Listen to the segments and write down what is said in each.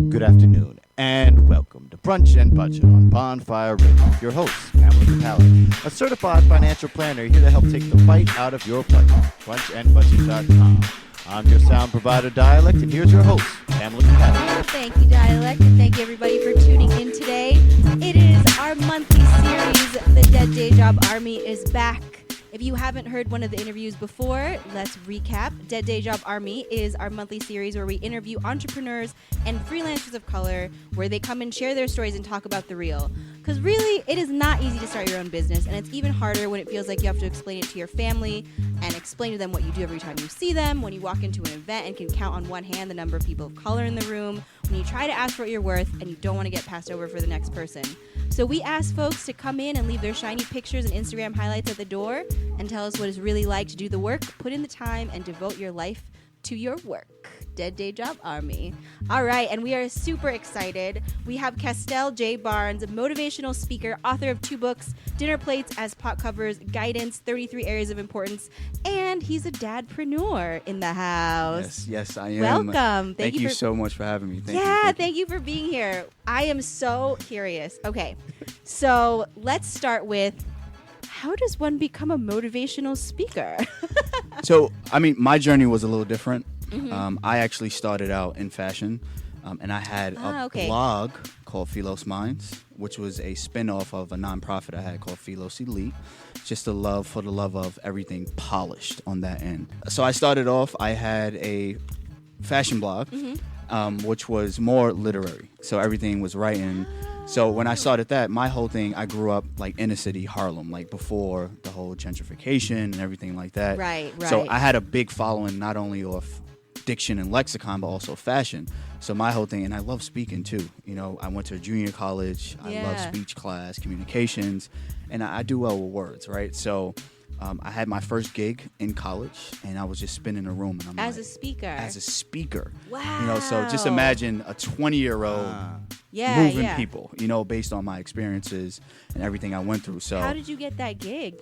Good afternoon, and welcome to Brunch and Budget on Bonfire Radio. Your host, Pamela Capelli, a certified financial planner here to help take the bite out of your budget. BrunChandBudget.com. I'm your sound provider, Dialect, and here's your host, Pamela Capelli. Thank you, Dialect, and thank you, everybody, for tuning in today. It is our monthly series, The Dead Day Job Army is back. If you haven't heard one of the interviews before, let's recap. Dead Day Job Army is our monthly series where we interview entrepreneurs and freelancers of color, where they come and share their stories and talk about the real. Because really, it is not easy to start your own business, and it's even harder when it feels like you have to explain it to your family and explain to them what you do every time you see them, when you walk into an event and can count on one hand the number of people of color in the room, when you try to ask for what you're worth and you don't want to get passed over for the next person. So we asked folks to come in and leave their shiny pictures and Instagram highlights at the door and tell us what it's really like to do the work, put in the time, and devote your life to your work. Dead Day Job Army. All right, and we are super excited. We have Castell J Barnes, a motivational speaker, author of 2 books, Dinner Plates as Pot Covers, Guidance, 33 Areas of Importance, and he's a dadpreneur in the house. Yes, I am. Welcome. Thank you so much for having me. Thank you for being here. I am so curious. Okay, so let's start with, how does one become a motivational speaker? So, my journey was a little different. Mm-hmm. I actually started out in fashion, and I had a blog called Philos Minds, which was a spin-off of a nonprofit I had called Philos Elite, just the love of everything polished on that end. So I started off, I had a fashion blog, which was more literary, so everything was writing. So when I started that, my whole thing, I grew up like inner city Harlem, like before the whole gentrification and everything like that. Right. So I had a big following, not only of diction and lexicon, but also fashion. So my whole thing, and I love speaking too. I went to a junior college. I love speech class, communications, and I do well with words, right? So I had my first gig in college, and I was just spinning a room. And As a speaker. Wow. So just imagine a 20-year-old moving people, based on my experiences and everything I went through. So how did you get that gig?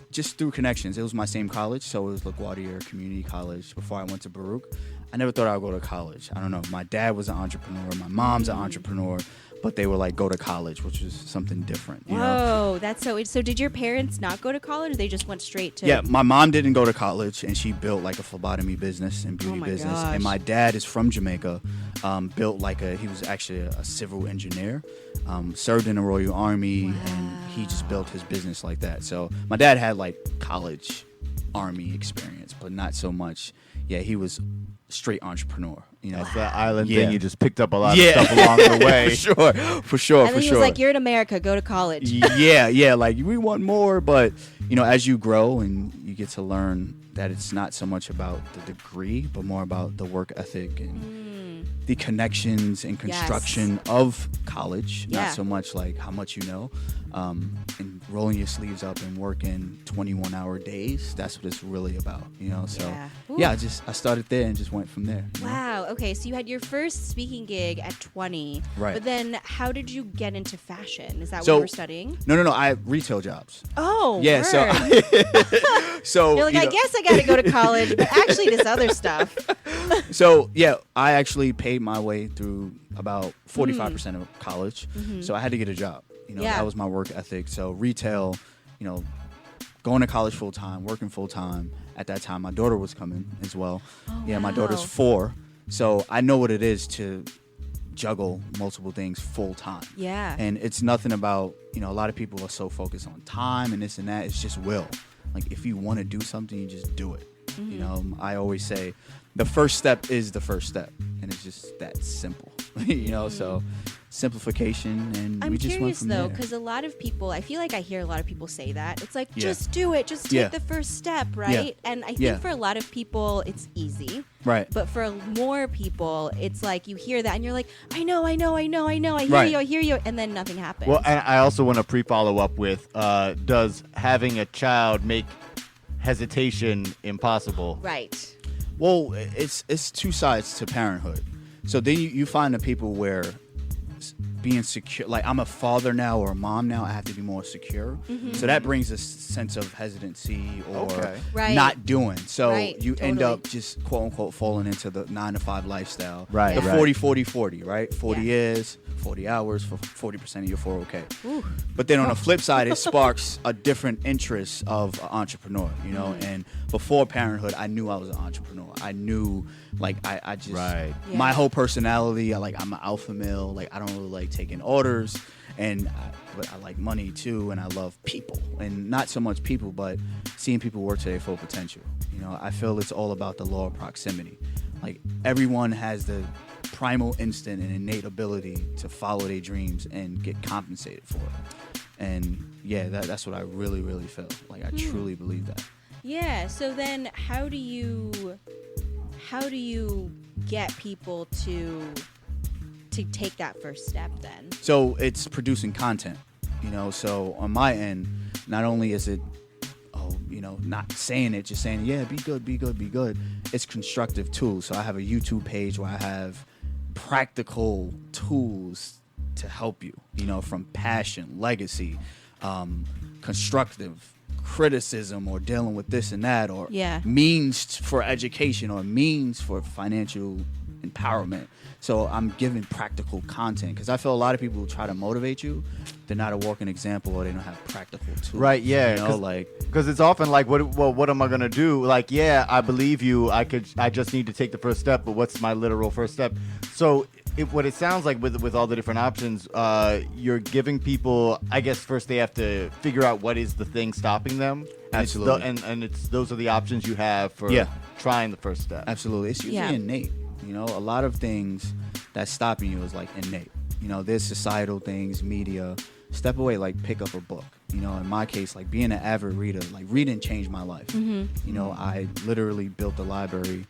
Just through connections. It was my same college, so it was LaGuardia Community College before I went to Baruch. I never thought I would go to college. I don't know. My dad was an entrepreneur. My mom's an entrepreneur. But they were like, go to college, which was something different. Whoa, that's so did your parents not go to college, or they just went straight to... Yeah, my mom didn't go to college, and she built like a phlebotomy business and beauty business. Gosh. And my dad is from Jamaica, built he was actually a civil engineer, served in the Royal Army, and he just built his business like that. So my dad had like college army experience, but not so much. Yeah, he was straight entrepreneur. It's that island thing. You just picked up a lot of stuff along the way. For sure. And then he was like, you're in America, go to college. Yeah, like we want more, but as you grow and you get to learn that it's not so much about the degree, but more about the work ethic and the connections and construction of college, not so much like how much you know, and rolling your sleeves up and working 21-hour days. That's what it's really about, So I started there and just went from there. Wow. Okay, so you had your first speaking gig at 20, right? But then how did you get into fashion? Is that what you were studying? No. I had retail jobs. Oh, yeah. Word. So you're like, I guess I got to go to college, but actually this other stuff. So I actually paid my way through about 45% of college. So I had to get a job. That was my work ethic. So retail, going to college full time, working full time. At that time, my daughter was coming as well. My daughter's 4. So I know what it is to juggle multiple things full time. Yeah. And it's nothing about, a lot of people are so focused on time and this and that. It's just will. Like if you want to do something, you just do it. I always say the first step is the first step. And it's just that simple, so simplification, and we just went from there. I'm curious, though, because a lot of people, I feel like I hear a lot of people say that. It's like, just do it. Just take the first step, right? Yeah. And I think for a lot of people, it's easy. Right. But for more people, it's like you hear that, and you're like, I know. I hear you. And then nothing happens. Well, and I also want to pre-follow up with, does having a child make hesitation impossible? Right. Well, it's 2 sides to parenthood. So then you find the people where being secure. Like, I'm a father now or a mom now. I have to be more secure. So that brings a sense of hesitancy or not doing. So you end up just, quote unquote, falling into the 9-to-5 lifestyle. Right. The 40-40-40, right? 40 years, 40 hours for 40% of your 401k. Ooh. But then on the flip side, it sparks a different interest of an entrepreneur, you know? And before parenthood, I knew I was an entrepreneur. I knew, like, I just, my whole personality, I'm an alpha male. Like, I don't really like taking orders. But I like money too, and I love people. And not so much people, but seeing people work to their full potential. You know, I feel it's all about the law of proximity. Like, everyone has the primal instinct and innate ability to follow their dreams and get compensated for it. And yeah, that's what I really, really feel. Like, I truly believe that. Yeah. So then, how do you get people to take that first step then? So it's producing content, you know. So on my end, not only is it, not saying it, just saying, yeah, be good, be good, be good. It's constructive tools. So I have a YouTube page where I have practical tools to help you, you know, from passion, legacy, constructive criticism, or dealing with this and that, or means for education, or means for financial empowerment. So I'm giving practical content, because I feel a lot of people who try to motivate you, they're not a walking example, or they don't have practical tools. Right, yeah. You know, like, because it's often like, what am I gonna do? Like, yeah, I believe you. I just need to take the first step, but what's my literal first step? So what it sounds like with all the different options, you're giving people, I guess first they have to figure out what is the thing stopping them. Absolutely. And those are the options you have for trying the first step. Absolutely. It's usually innate. You know, a lot of things that's stopping you is like innate. You know, there's societal things, media. Step away, like pick up a book. You know, in my case, like being an avid reader, like reading changed my life. You know, I literally built a library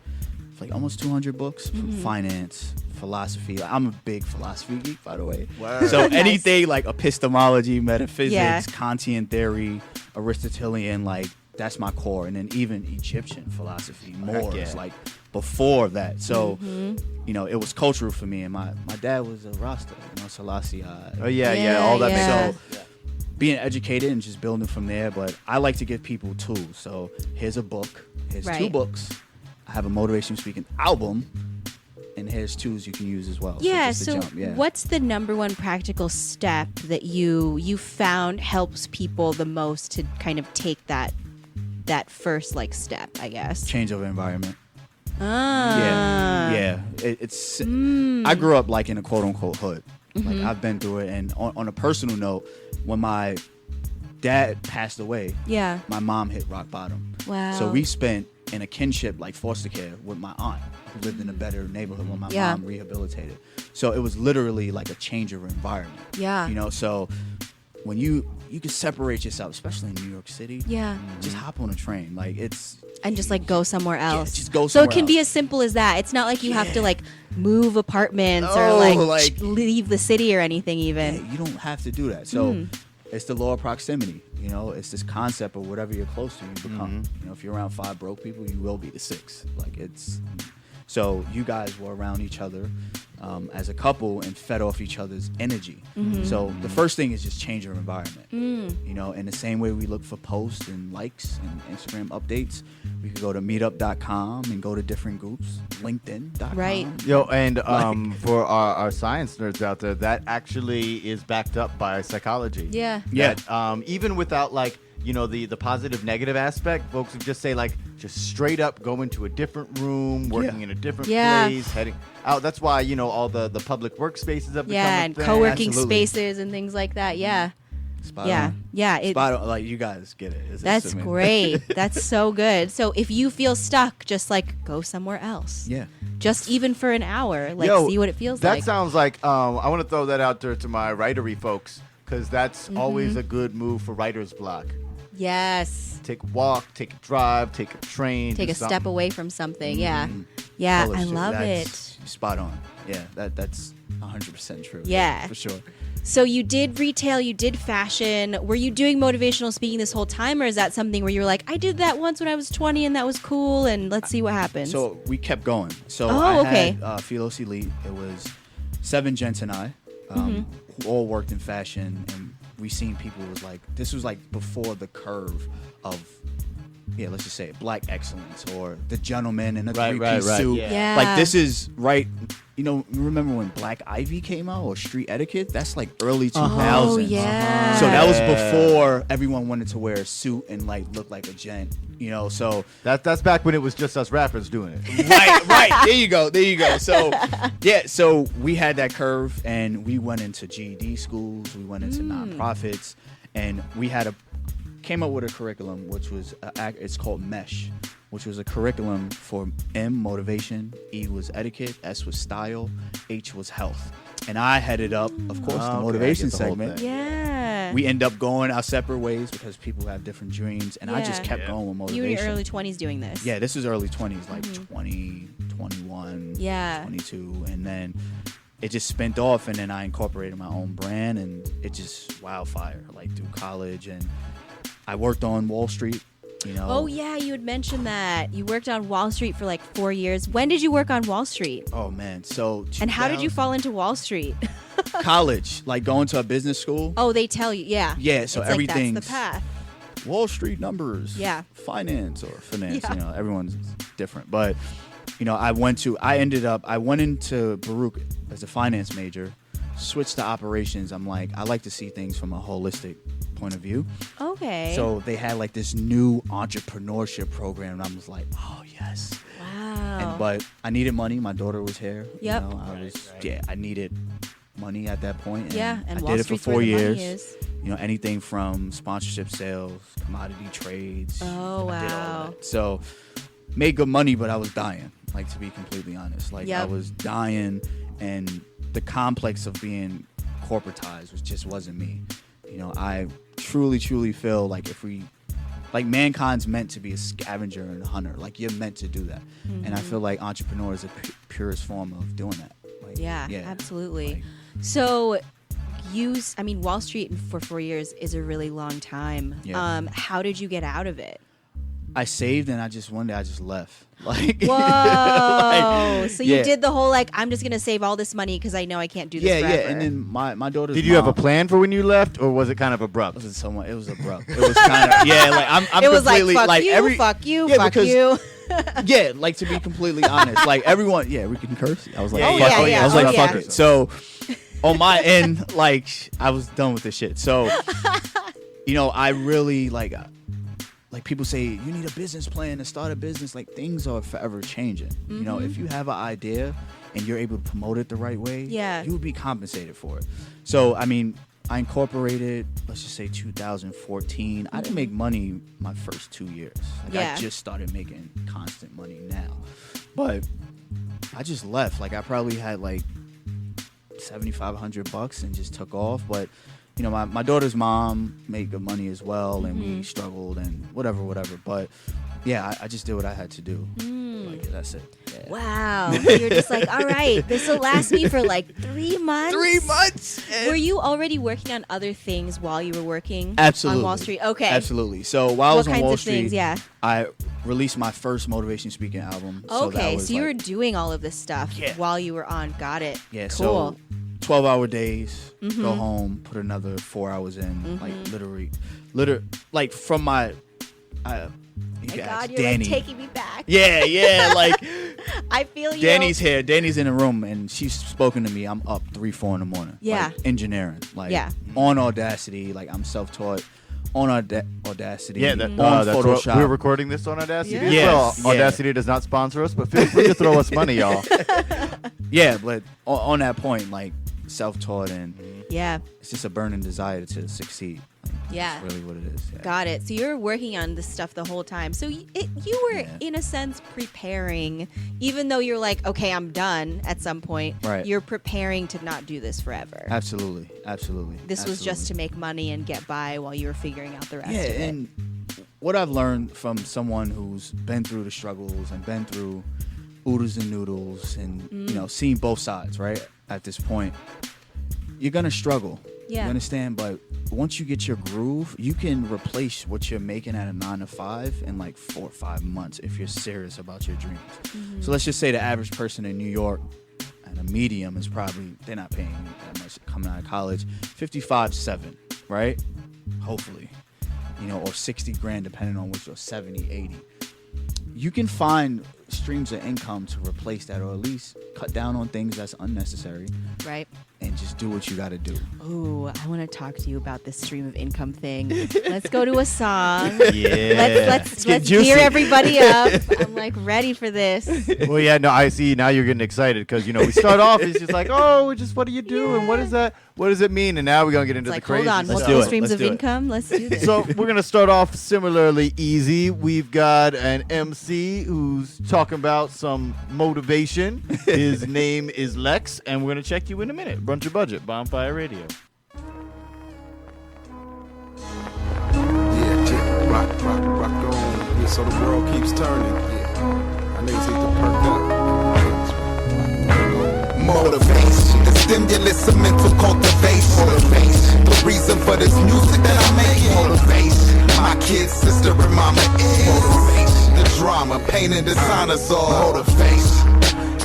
of like almost 200 books from finance, philosophy. I'm a big philosophy geek, by the way. Wow. So anything like epistemology, metaphysics, Kantian theory, Aristotelian, like that's my core. And then even Egyptian philosophy, Moors, like before that. So, you know, it was cultural for me. And my dad was a Rasta, you know, Selassie. All that makes sense. So being educated and just building from there. But I like to give people tools. So here's a book. Here's 2 books. I have a motivational speaking album. And here's tools you can use as well. Yeah, so what's the number one practical step that you found helps people the most to kind of take that first like step, I guess? Change of environment. Ah. Yeah. It's I grew up like in a quote unquote hood. Like I've been through it. And on a personal note, when my dad passed away, my mom hit rock bottom. Wow. So we spent in a kinship like foster care with my aunt, who lived in a better neighborhood when my mom rehabilitated. So it was literally like a change of environment. Yeah. You know, so when you can separate yourself, especially in New York City. Yeah. Just hop on a train. Like and just like go somewhere else. Yeah, just go somewhere So it can else. be as simple as that. It's not like you have to like move apartments or like leave the city or anything even. Yeah, you don't have to do that. So it's the law of proximity. You know, it's this concept of whatever you're close to, you become. You know, if you're around 5 broke people, you will be the 6. Like so you guys were around each other as a couple and fed off each other's energy. So the first thing is just change your environment. You know, in the same way we look for posts and likes and Instagram updates, we could go to meetup.com and go to different groups, LinkedIn.com. Right. Yo, and for our science nerds out there, that actually is backed up by psychology. Yeah. That, even without like, you know, the positive negative aspect, folks would just say like just straight up go into a different room, working in a different place, heading out. That's why, you know, all the public workspaces have become a and thing. co-working spaces and things like that. Spot on. Spot on. Like, you guys get it. That's great. That's so good. So if you feel stuck, just like go somewhere else. Yeah. Just even for an hour, like see what it feels that like. That sounds like I want to throw that out there to my writery folks, because that's always a good move for writer's block. Yes. Take a walk, take a drive, take a train. Take a step away from something. Yeah. I love it. Spot on. Yeah, that's 100% true. Yeah. For sure. So you did retail, you did fashion. Were you doing motivational speaking this whole time, or is that something where you were like, I did that once when I was 20 and that was cool, and let's see what happens? So we kept going. So I had Philos Elite. It was 7 gents and I. who all worked in fashion, and we seen people was like, this was like before the curve of, let's just say it, black excellence, or the gentleman in a three-piece suit. Yeah. Like, this is right. Remember when Black Ivy came out, or Street Etiquette? That's like early 2000s. Oh, yeah. So that was before everyone wanted to wear a suit and like look like a gent. So that's back when it was just us rappers doing it. right. There you go. So so we had that curve, and we went into GED schools, we went into nonprofits, and we came up with a curriculum, which was it's called MESH, which was a curriculum for M, motivation, E was etiquette, S was style, H was health. And I headed up, of course, the motivation segment. Yeah. We end up going our separate ways because people have different dreams, and I just kept going with motivation. You were in your early 20s doing this. Yeah, this was early 20s, like 20, 21, 22, and then it just spent off, and then I incorporated my own brand, and it just wildfire, like through college, and I worked on Wall Street. Oh, yeah, you had mentioned that. You worked on Wall Street for like 4 years. When did you work on Wall Street? Oh, man. So, and how did you fall into Wall Street? College, like going to a business school. Oh, they tell you, yeah. Yeah, so everything's that's the path. Wall Street numbers. Yeah. Finance. Everyone's different. But, I went into Baruch as a finance major, switched to operations. I'm like, I like to see things from a holistic point of view. Okay. So they had like this new entrepreneurship program, and I was like, oh yes. Wow. But I needed money. My daughter was here. Yep. I needed money at that point. And I Wall did it for Street's 4 where the years. money is. Anything from sponsorship sales, commodity trades. Oh, I did all wow. of that. So made good money, but I was dying. Like, to be completely honest, I was dying, and the complex of being corporatized just wasn't me. I truly feel like mankind's meant to be a scavenger and a hunter. Like, you're meant to do that. And I feel like entrepreneur is the purest form of doing that. Yeah, absolutely. So Wall Street for 4 years is a really long time. Yeah. How did you get out of it? I saved, and one day I just left. Whoa! So you did the whole I'm just gonna save all this money because I know I can't do this forever. Yeah. And then my daughter's. Did you have a plan for when you left, or was it kind of abrupt? It was abrupt. It was kind of I'm it was completely fuck you, fuck you. Yeah, like, to be completely honest, like, everyone. Yeah, we can curse. I was like, I was like, fuck it. So on my end, I was done with this shit. So I really like people say you need a business plan to start a business. Like, things are forever changing. If you have an idea and you're able to promote it the right way, you would be compensated for it. So I incorporated, let's just say 2014. I didn't make money my first 2 years. I just started making constant money now. But I just left. I probably had $7,500 and just took off. But my daughter's mom made good money as well, and we struggled and whatever. But I just did what I had to do. That's it. Yeah. Wow. You're just like, all right, this will last me for 3 months. 3 months. Were you already working on other things while you were working Absolutely. on Wall Street? Okay. Absolutely. So while I was on Wall Street, I released my first motivation speaking album. Okay, so you were doing all of this stuff while you were on. Got it. Yeah, cool. So 12-hour days, go home, put another 4 hours in, literally, from my... my God, you're Danny. taking me back. Yeah, I feel you. Danny's here. Danny's in the room, and she's spoken to me. I'm up 3-4 in the morning. Yeah. Engineering. On Audacity. I'm self-taught. On Audacity. Yeah, on Photoshop. We're recording this on Audacity as Yes. well. Yeah. Audacity does not sponsor us, but feel free to throw us money, y'all. Yeah, but on that point, self-taught, and it's just a burning desire to succeed. That's really what it is. Yeah. Got it. So you're working on this stuff the whole time. So you were, in a sense, preparing, even though you're like, okay, I'm done at some point. Right. You're preparing to not do this forever. Absolutely. This was just to make money and get by while you were figuring out the rest of it. Yeah, and what I've learned from someone who's been through the struggles and been through oodles and noodles and, seen both sides, right? At this point, you're going to struggle. Yeah. You understand? But once you get your groove, you can replace what you're making at a 9 to 5 in 4 or 5 months if you're serious about your dreams. So let's just say the average person in New York at a medium is probably, they're not paying that much coming out of college, 55-7, right? Hopefully, or 60 grand, depending on which, or 70, 80. You can find streams of income to replace that, or at least cut down on things that's unnecessary. Right. And just do what you got to do. Ooh, I want to talk to you about this stream of income thing. Let's go to a song. Yeah. Let's gear everybody up. I'm like ready for this. Well, yeah, no, I see. Now you're getting excited because, we start off, it's just like, what do you do? And what is that? What does it mean? And now we're going to get into the crazy hold on, stuff. multiple streams of income? Let's do this. So we're going to start off similarly easy. We've got an MC who's talking about some motivation. His name is Lex, and we're going to check you in a minute. Brunch Your Budget, Bonfire Radio. Yeah, rock on. Yeah, so the world keeps turning. Yeah, I niggas need to perk up. Motivation, the stimulus of mental cultivation. Motivation, the reason for this music that I make. Motivation, my kid, sister, and mama is. Motivation, the drama, pain, and dishonors all. Motivation.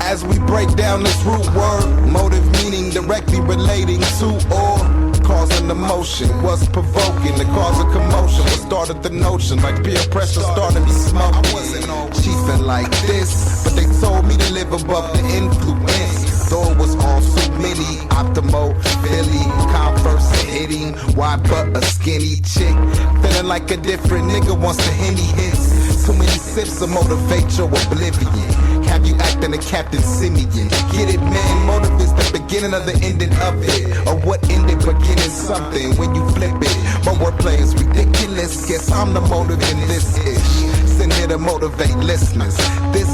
As we break down this root word, motive meaning directly relating to or causing emotion. What's provoking the cause of commotion? What started the notion? Like peer pressure started me smoking. I wasn't all chiefing like this, but they told me to live above the influence. Though it was all so many, optimal, Philly, Converse hitting. Why but a skinny chick? Feeling like a different nigga wants to Henny hits. Too many sips to motivate your oblivion. Have you acting a Captain Simeon? Get it, man? Motive is the beginning of the ending of it. Or what ended beginning something when you flip it. My wordplay is ridiculous. Guess I'm the motive in this ish. Send here to motivate listeners. This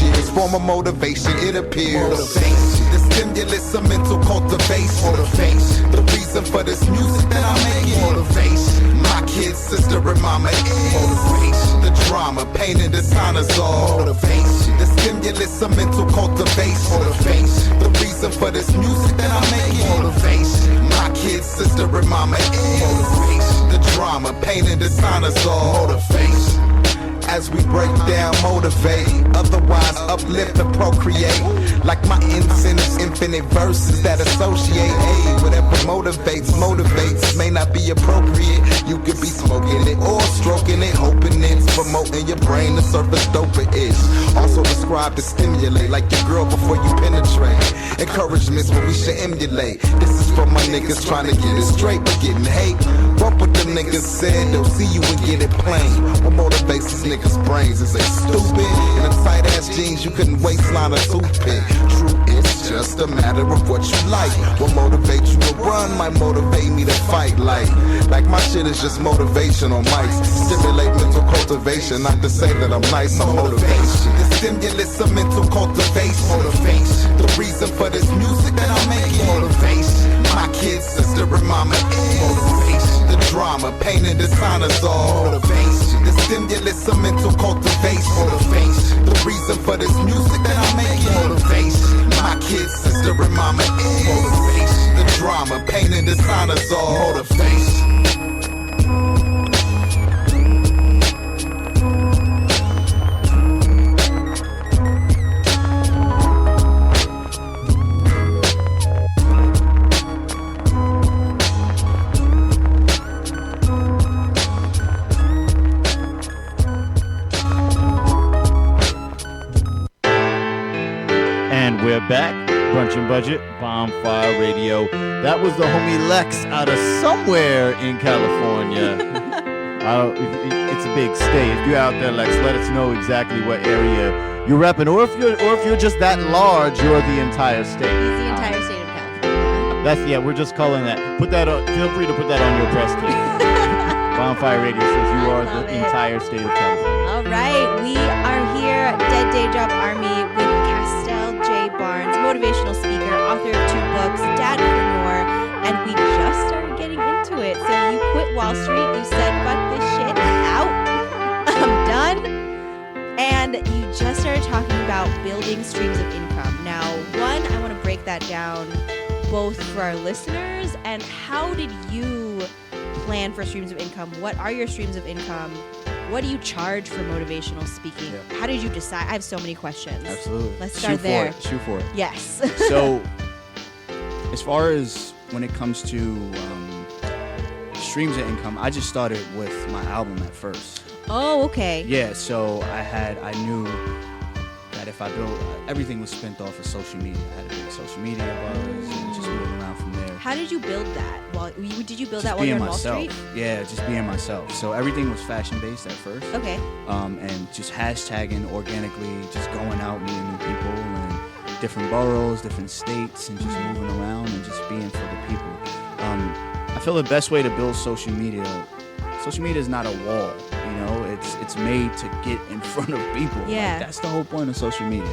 year's form of motivation, it appears. Motivation, the stimulus of mental cultivation. Motivation, the reason for this music that I'm making. Motivation, my kid, sister, and mama is. Motivation, the drama, pain, and dishonors all. Motivation, the stimulus of mental cultivation. Motivation, the reason for this music that I'm making. Motivation, my kid, sister, and mama is. Motivation, the drama, pain, and dishonors all. Motivation. As we break down, motivate, otherwise uplift and procreate. Like my incense, infinite verses that associate. Hey, whatever motivates, may not be appropriate. You could be smoking it or stroking it, hoping it's promoting your brain to surface doper-ish. Also described to stimulate, like your girl before you penetrate. Encouragement's what we should emulate. This is for my niggas trying to get it straight, but getting hate. What the niggas said, they'll see you and get it plain. What motivates these niggas' brains is they stupid. In a tight ass jeans, you couldn't waistline a toothpick. True, it's just a matter of what you like. What motivates you to run might motivate me to fight. Like my shit is just motivation on mics. Stimulate mental cultivation, not to say that I'm nice. I'm motivation. The stimulus of mental cultivation. Motivation. The reason for this music that I'm making. Motivation. My kid, sister, and mama is. Motivation. The drama, pain, and dishonors all. Motivation. The stimulus of mental cultivation. Motivation. The reason for this music that I'm making. Motivation. My kid, sister, and mama is. Motivation. The drama, pain, and dishonors all. Motivation. We're back. Brunch and Budget, Bonfire Radio. That was the homie Lex out of somewhere in California. It's a big state. If you're out there, Lex, let us know exactly what area you're repping. Or if you're just that large, you're the entire state. He's the entire state of California. We're just calling that. Feel free to put that on your press kit. Bonfire Radio says you are the entire state of California. All right, we are here, Dead Day Job Army, with Castell J Barnes, motivational speaker, author of 2 books, dadpreneur, and we just started getting into it. So you quit Wall Street, you said, fuck this shit, out, I'm done, and you just started talking about building streams of income. Now, one, I want to break that down both for our listeners, and how did you plan for streams of income? What are your streams of income? What do you charge for motivational speaking? Yeah. How did you decide? I have so many questions. Absolutely. Let's start there. Shoot for it. Yes. So as far as when it comes to streams of income, I just started with my album at first. Oh, okay. Yeah, so I knew that if I built, everything was spent off of social media. I had a big social media buzz and just moving around from there. How did you build that? Did you build Just that while you were being on Wall myself. Street? Yeah, just being myself. So everything was fashion based at first. Okay. And just hashtagging organically, just going out, meeting new people and different boroughs, different states, and just moving around and just being for the people. I feel the best way to build social media is not a wall, you know, it's made to get in front of people. Yeah. Like, that's the whole point of social media.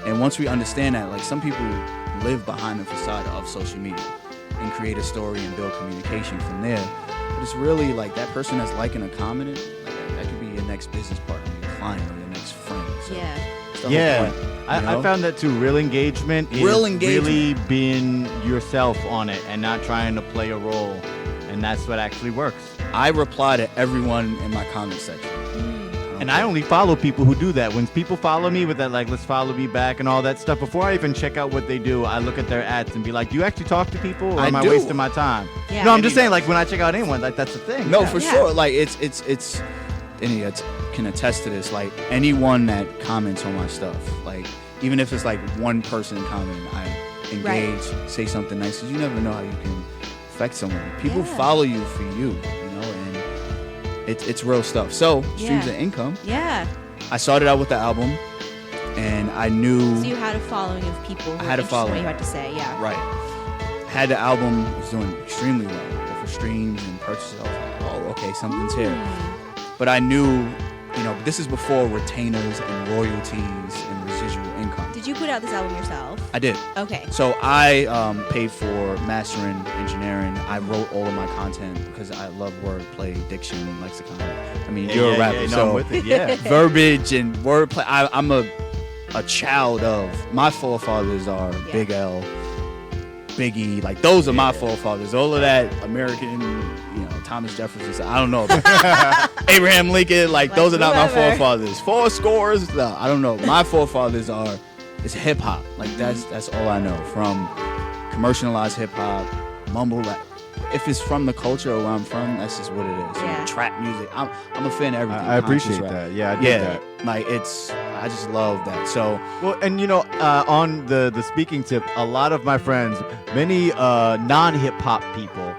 And once we understand that, like, some people live behind the facade of social media and create a story and build communication from there. But it's really like that person that's liking a comment, like, that could be your next business partner, your client, or your next friend. So Yeah. it's the whole point, you know? I found that too. Real engagement is really being yourself on it and not trying to play a role. And that's what actually works. I reply to everyone in my comment section. And I only follow people who do that. When people follow me with that, like, let's follow me back and all that stuff, before I even check out what they do, I look at their ads and be like, do you actually talk to people, or am I do. wasting my time? Yeah. No, I'm just saying, like, when I check out anyone, like, that's the thing. No, Yeah. for Yeah. sure. Like, it's any can attest to this. Like, anyone that comments on my stuff, like, even if it's like one person commenting, I engage, say something nice, because you never know how you can affect someone. People Yeah. follow you for you know, and it's real stuff. So, streams of income. Yeah. I started out with the album, and I knew. So you had a following of people who I had were a interested in what following. you had to say. Yeah. Right. Had the album, was doing extremely well. But for streams and purchases, I was like, oh, okay, something's here. But I knew, you know, this is before retainers and royalties and residual income. Did you put out this album yourself? I did. Okay. So I paid for mastering, engineering. I wrote all of my content because I love wordplay, diction, lexicon. I mean, you're a rapper, no, so I'm with it, yeah. verbiage and wordplay. I'm a child of, my forefathers are Big L, Biggie, like, those are my forefathers. All of that American, you know, Thomas Jefferson, I don't know. Abraham Lincoln, like those are not my whoever. forefathers. Four scores, no, I don't know. My forefathers it's hip hop. Like, that's all I know. From commercialized hip hop, mumble rap. If it's from the culture or where I'm from, that's just what it is. You know, Yeah. trap music. I'm a fan of everything. I appreciate conscious rap. that. Yeah, I dig that. Like, I just love that. So Well, and you know, on the speaking tip, a lot of my friends, many non-hip hop people,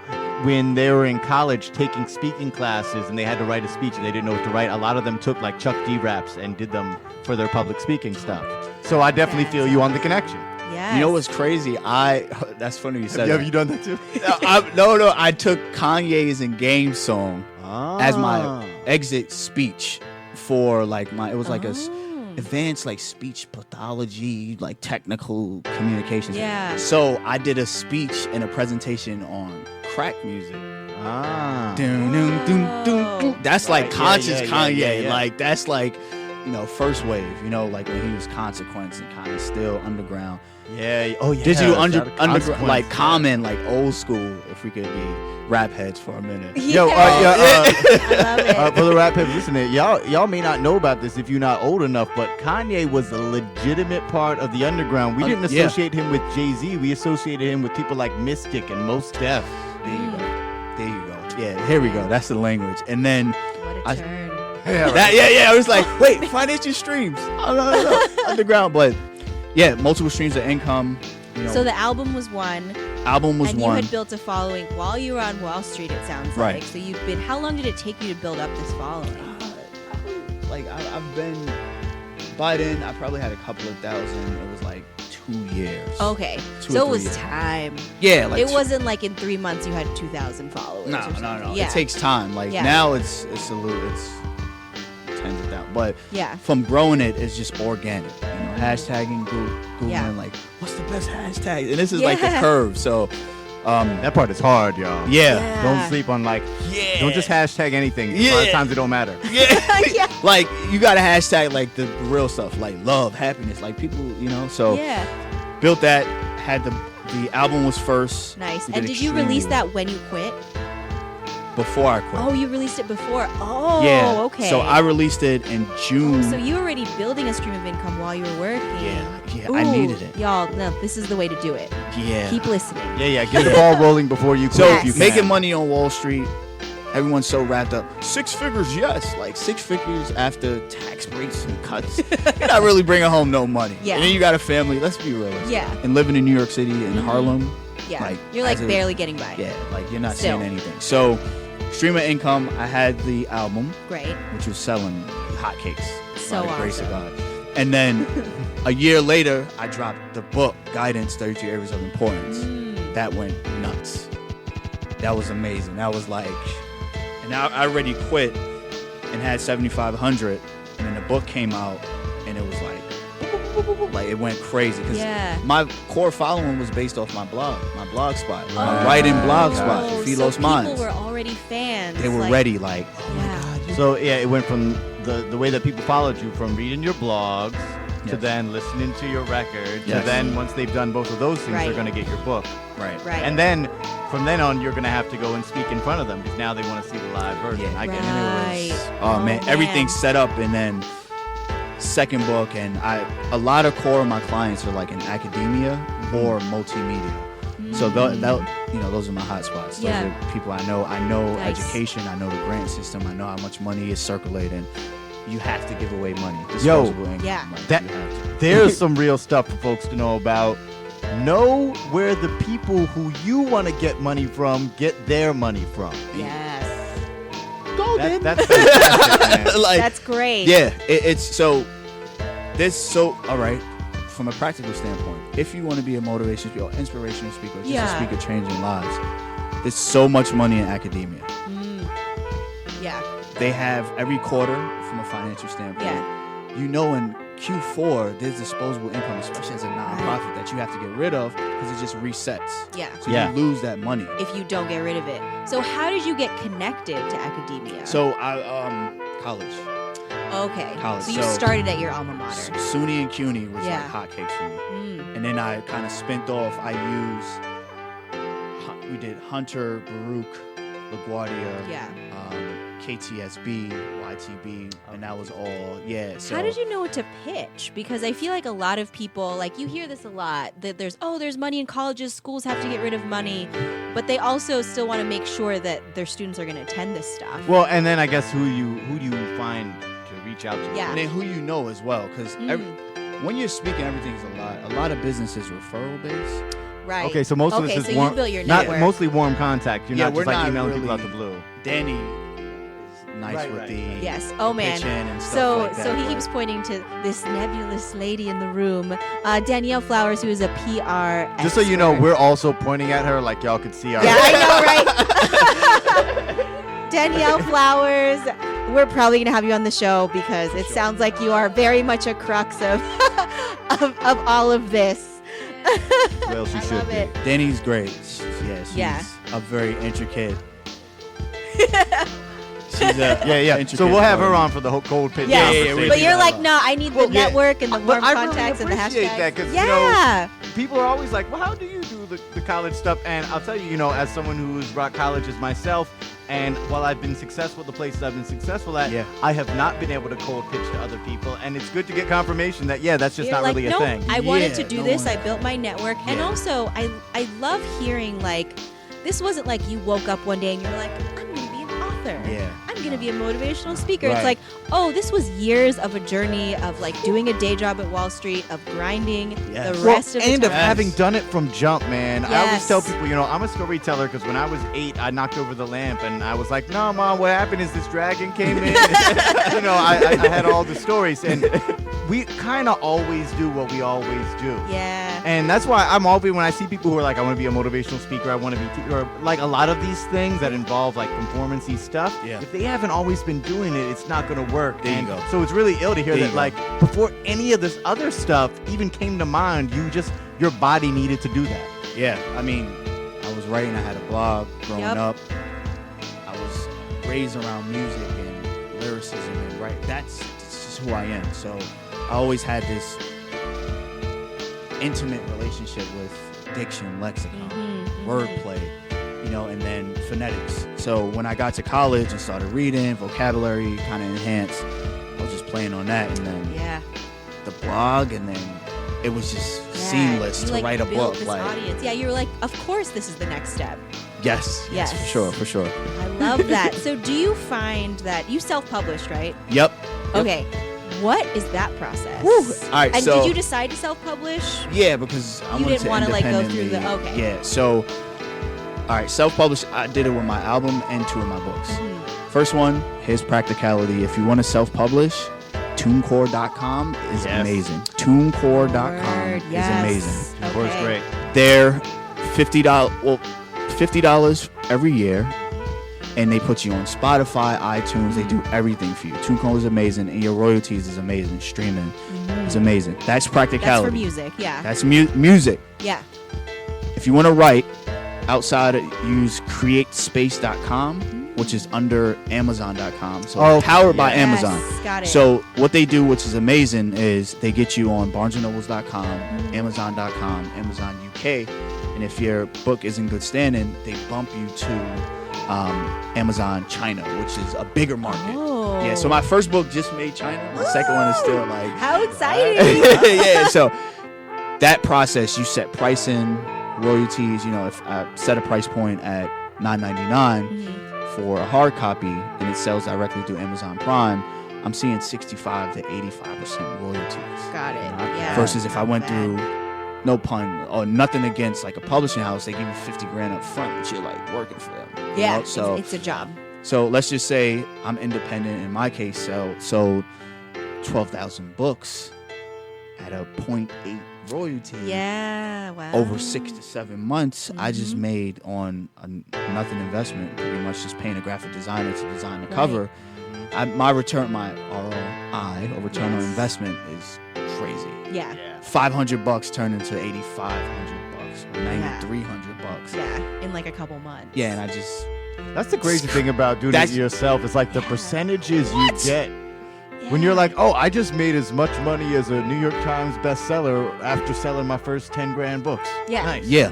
when they were in college taking speaking classes and they had to write a speech and they didn't know what to write, a lot of them took like Chuck D raps and did them for their public speaking stuff. So I definitely feel you on the connection. Yes. you know what's crazy? That's funny you said Have that. you done that too? No, I took Kanye's "In Game" song as my Ah. exit speech for like it was like a Oh. advanced like speech pathology, like technical communications. Yeah. So I did a speech and a presentation on crack music. Ah. Dun, dun, dun, dun, dun. That's like Right, yeah, conscious yeah, Kanye. yeah, yeah. Like, that's like, you know, first wave, you know, like when he was Consequence and kind of still underground. Yeah. Oh yeah. Digital Shout out to underground, Consequence. like Common, like old school, if we could be rap heads for a minute. Yo, I love it. for the rap heads listening, y'all may not know about this if you're not old enough, but Kanye was a legitimate part of the underground. We didn't yeah. associate him with Jay-Z. We associated him with people like Mystic and Mos Def. There you go. There you go. Yeah, here we go. That's the language. And then What a turn. I was like, wait, financial streams. Oh, no. Underground, but yeah, multiple streams of income. You know, So the album was one, album was and one. you had built a following while you were on Wall Street, it sounds Right. like. So you've been, how long did it take you to build up this following? Like I've been by then. I probably had a couple of thousand. It was like 2 years. Okay. 2 So or it was 3 years. time. Yeah, like It wasn't like in 3 months you had 2,000 followers. No. or something. It takes time. Like Yeah. now, it's a little. It's tens of thousands. But Yeah. from growing it's just organic. You know, hashtagging, Googling, Yeah. like what's the best hashtag? And this is like the Yeah. curve. So, That part is hard, y'all. yeah. Don't sleep on Yeah. Don't just hashtag anything. A lot Yeah. of times it don't matter. Yeah. Yeah. Like you gotta hashtag like the real stuff, like love, happiness, like people, you know. So Yeah. built that. Had the album was first. Nice. We And did you extremely release well. that when you quit? before I quit. Oh, you released it before. Oh, yeah. okay. So I released it in June. So you were already building a stream of income while you were working. Yeah, Ooh, I needed it. Y'all, no, this is the way to do it. Yeah. Keep listening. Yeah, get the ball rolling before you quit. So if you making can. money on Wall Street, everyone's so wrapped up. 6 figures, yes. Like 6 figures after tax breaks and cuts. You're not really bringing home no money. Yeah. And then you got a family. Let's be realistic. Yeah. And living in New York City and Harlem. Yeah. Like, You're like as a- barely getting by. Yeah, like you're not Still. seeing anything. So stream of income, I had the album, Great. which was selling hotcakes. So by the grace of awesome. God. And then a year later, I dropped the book, Guidance, 32 Areas of Importance. That went nuts. That was amazing. That was like, and I already quit and had 7,500, and then the book came out, and it was like it went crazy because Yeah. my core following was based off my blog spot, my writing blog spot, Oh, Philos so Minds. people were already fans. They were like, ready, like, Yeah. So yeah, it went from the way that people followed you, from reading your blogs to Yes. then listening to your record to Yes. then once they've done both of those things, Right. they're gonna get your book. right. Right. And then from then on, you're gonna have to go and speak in front of them because now they want to see the live version. Yeah. I get it. Right. Oh man, everything's set up, and then second book, and a lot of core of my clients are like in academia or multimedia. So those are my hot spots. Those Yeah. are people I know. I know Nice. education. I know the grant system. I know how much money is circulating. You have to give away money. Yo, Disposable income. yeah. Like, That you have to. there's some real stuff for folks to know about. Know where the people who you want to get money from get their money from. Yes. Golden. That's fantastic, man. Like, That's great. yeah, it's so. There's so all right. From a practical standpoint, if you want to be a motivation speaker, or inspirational speaker, or just Yeah. a speaker changing lives, there's so much money in academia. Yeah. They have every quarter from a financial standpoint. Yeah. You know, in Q4, there's disposable income, especially as a nonprofit, that you have to get rid of because it just resets. Yeah. So Yeah. you lose that money. If you don't get rid of it. So how did you get connected to academia? So college. Okay. College. So you So- started at your alma mater. SUNY and CUNY was Yeah. like hotcakes for me. Mm. And then I kind of spent off. We did Hunter, Baruch, LaGuardia, Yeah. KTSB, YTB, and that was all. Yeah. So How did you know what to pitch? Because I feel like a lot of people, like you hear this a lot, that there's money in colleges, schools have to get rid of money, but they also still want to make sure that their students are going to attend this stuff. Well, and then I guess who do you find to reach out to? Yeah. And then who you know as well, because when you're speaking, everything's a lot of business is referral based. Right. Okay, so most of Okay, this so is you warm, built your not network. mostly warm contact. You're Yeah, not just we're like not emailing people out really- the blue. Danny is nice Right, with right, the right. Yes. Oh man. pitching and stuff So like that. so he but- keeps pointing to this nebulous lady in the room, Danielle Flowers, who is a PR. Just so you know, expert. we're also pointing at her like y'all could see our. Yeah, I know, right? Danielle Flowers, we're probably going to have you on the show because it sounds like you are very much a crux of of all of this. Well, she I should love be. it. Danny's great. She's Yeah. a very intricate. She's a Yeah. intricate So we'll have her woman. on for the whole cold pitch. Yeah, we but do you're that like, a lot. no, I need Well, the yeah. network and the But warm I really contacts and the appreciate hashtags. that 'cause, you yeah. People are always like, well, how do you do the college stuff? And I'll tell you, as someone who's rocked colleges myself, and while I've been successful at the places I've been successful at, Yeah. I have not been able to cold pitch to other people. And it's good to get confirmation that, that's just You're not like, really no, a thing. I wanted Yeah, to do no this. one- I built my network. And Yeah. also, I love hearing, like, this wasn't like you woke up one day and you're like, I'm going to be an author. Yeah. I'm going to be a motivational speaker. Right. It's like, oh, this was years of a journey of, like, doing a day job at Wall Street, of grinding Yes. the Well, rest of the and time. of having done it from jump, man. I always Yes. tell people, I'm a storyteller because when I was 8, I knocked over the lamp and I was like, no, Mom, what happened is this dragon came in. I had all the stories. And we kind of always do what we always do. Yeah. And that's why I'm always, when I see people who are like, I want to be a motivational speaker, I want to be, or like a lot of these things that involve like performance-y stuff, Yeah. if they haven't always been doing it, it's not going to work. There you And go. So it's really ill to hear There you that, go. like, before any of this other stuff even came to mind, your body needed to do that. Yeah, I mean, I was writing. I had a blog growing Yep. up. I was raised around music and lyricism and that's just who I am. So I always had this intimate relationship with diction, lexicon, Mhm, mhm. wordplay, and then phonetics. So when I got to college and started reading, vocabulary kind of enhanced. I was just playing on that, and then the blog, and then it was just seamless to write a book. This audience. Yeah, you were like, of course, this is the next step. Yes, for sure. I love that. So do you find that you self-published, right? Yep. Okay. What is that process? Woo. All right, and did you decide to self-publish? Yeah, because I you wanted didn't want to like go through independently- the Yeah, so all right, self-published. I did it with my album and 2 of my books. Mm-hmm. First one, here's practicality. If you want to self-publish, TuneCore.com is amazing. TuneCore.com is amazing. TuneCore is great. They're $50 every year, and they put you on Spotify, iTunes. They do everything for you. TuneCore is amazing, and your royalties is amazing. Streaming is amazing. That's practicality. That's for music, yeah. That's music. Yeah. If you want to write outside, use createspace.com, which is under Amazon.com. So powered by Amazon. Got it. So what they do, which is amazing, is they get you on BarnesandNobles.com, Amazon.com, Amazon UK, and if your book is in good standing, they bump you to Amazon China, which is a bigger market. Oh. Yeah. So my first book just made China. My second one is still like. How exciting! Yeah. So that process, you set pricing, royalties. If I set a price point at $9.99 for a hard copy, and it sells directly through Amazon Prime, I'm seeing 65 to 85% royalties. Got it. Yeah. Versus if I went through, no pun, or nothing against like a publishing house, they give you $50,000 up front, but you're like working for them. Yeah. So it's a job. So let's just say I'm independent. In my case, sold 12,000 books at a 0.8 royalty. Yeah. Wow. Over 6 to 7 months, I just made on a nothing investment, pretty much just paying a graphic designer to design the cover. My return, my ROI, or return on investment, is crazy. Yeah. $500 turned into $8,500 or $9,300. Yeah. In like a couple months. Yeah, and I just. That's the crazy thing about doing it yourself. It's like the percentages you get. When you're like, oh, I just made as much money as a New York Times bestseller after selling my first 10 grand books. Yeah. Nice. Yeah,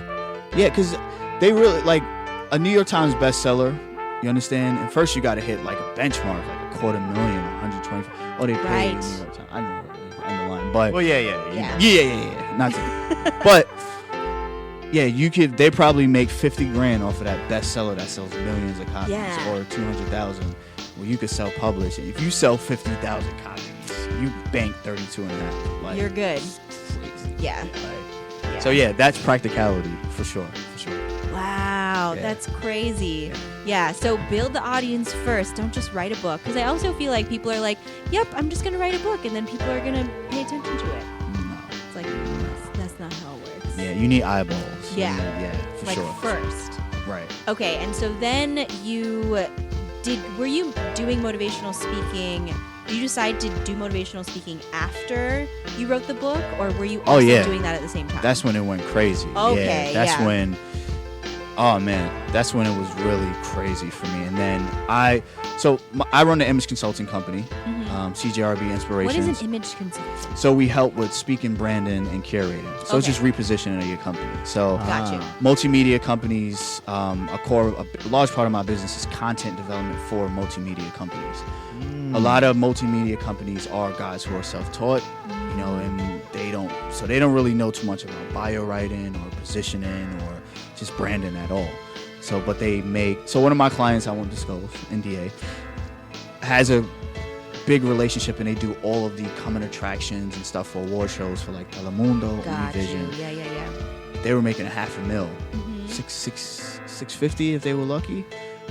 because they really, like, a New York Times bestseller, you understand? And first you got to hit, like, a benchmark, like $250,000, 125. Oh, they paid New York Times. I know underline, but. Well, yeah. Not to, but. Yeah, they probably make $50,000 off of that bestseller that sells millions of copies, or 200,000. Well, you could self-publish, and if you sell 50,000 copies, you bank 32.5. Like, you're good. Crazy. Yeah. So yeah, that's practicality for sure. Wow, that's crazy. Yeah. So build the audience first. Don't just write a book, because I also feel like people are like, "Yep, I'm just gonna write a book," and then people are gonna pay attention to it. No. It's like that's not how it works. Yeah, you need eyeballs. Yeah. For like sure. first. Right. Okay, and so then were you doing motivational speaking? Did you decide to do motivational speaking after you wrote the book, or were you also doing that at the same time? That's when it went crazy. Okay, that's when. Oh man, that's when it was really crazy for me. And then I run an image consulting company, CJRB Inspirations. What is an image consultant? So we help with speaking, branding, and curating. So it's just repositioning of your company. So Got you. Multimedia companies, a large part of my business is content development for multimedia companies. A lot of multimedia companies are guys who are self-taught, and they don't really know too much about bio writing or positioning or just branding at all. So one of my clients, I won't disclose, NDA, has a big relationship, and they do all of the coming attractions and stuff for award shows for like Telemundo, Univision. Yeah. They were making $500,000, $650 if they were lucky.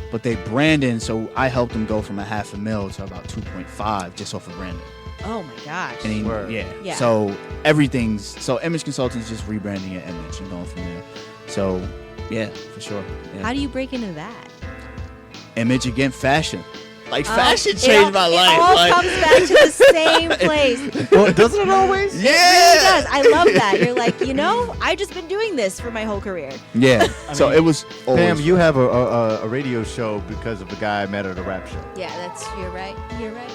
But they branding, so I helped them go from $500,000 to about 2.5 just off of branding. Oh my gosh. And Yeah. So image consulting is just rebranding your image and going from there. So yeah, for sure. Yeah. How do you break into that? Image against fashion. Like fashion changed my life. It all like, comes back to the same place. Well, doesn't it always? It really does. I love that. You're like, I just been doing this for my whole career. Yeah. It was always Pam, you have a radio show because of the guy I met at a rap show. Yeah, you're right. Here we are.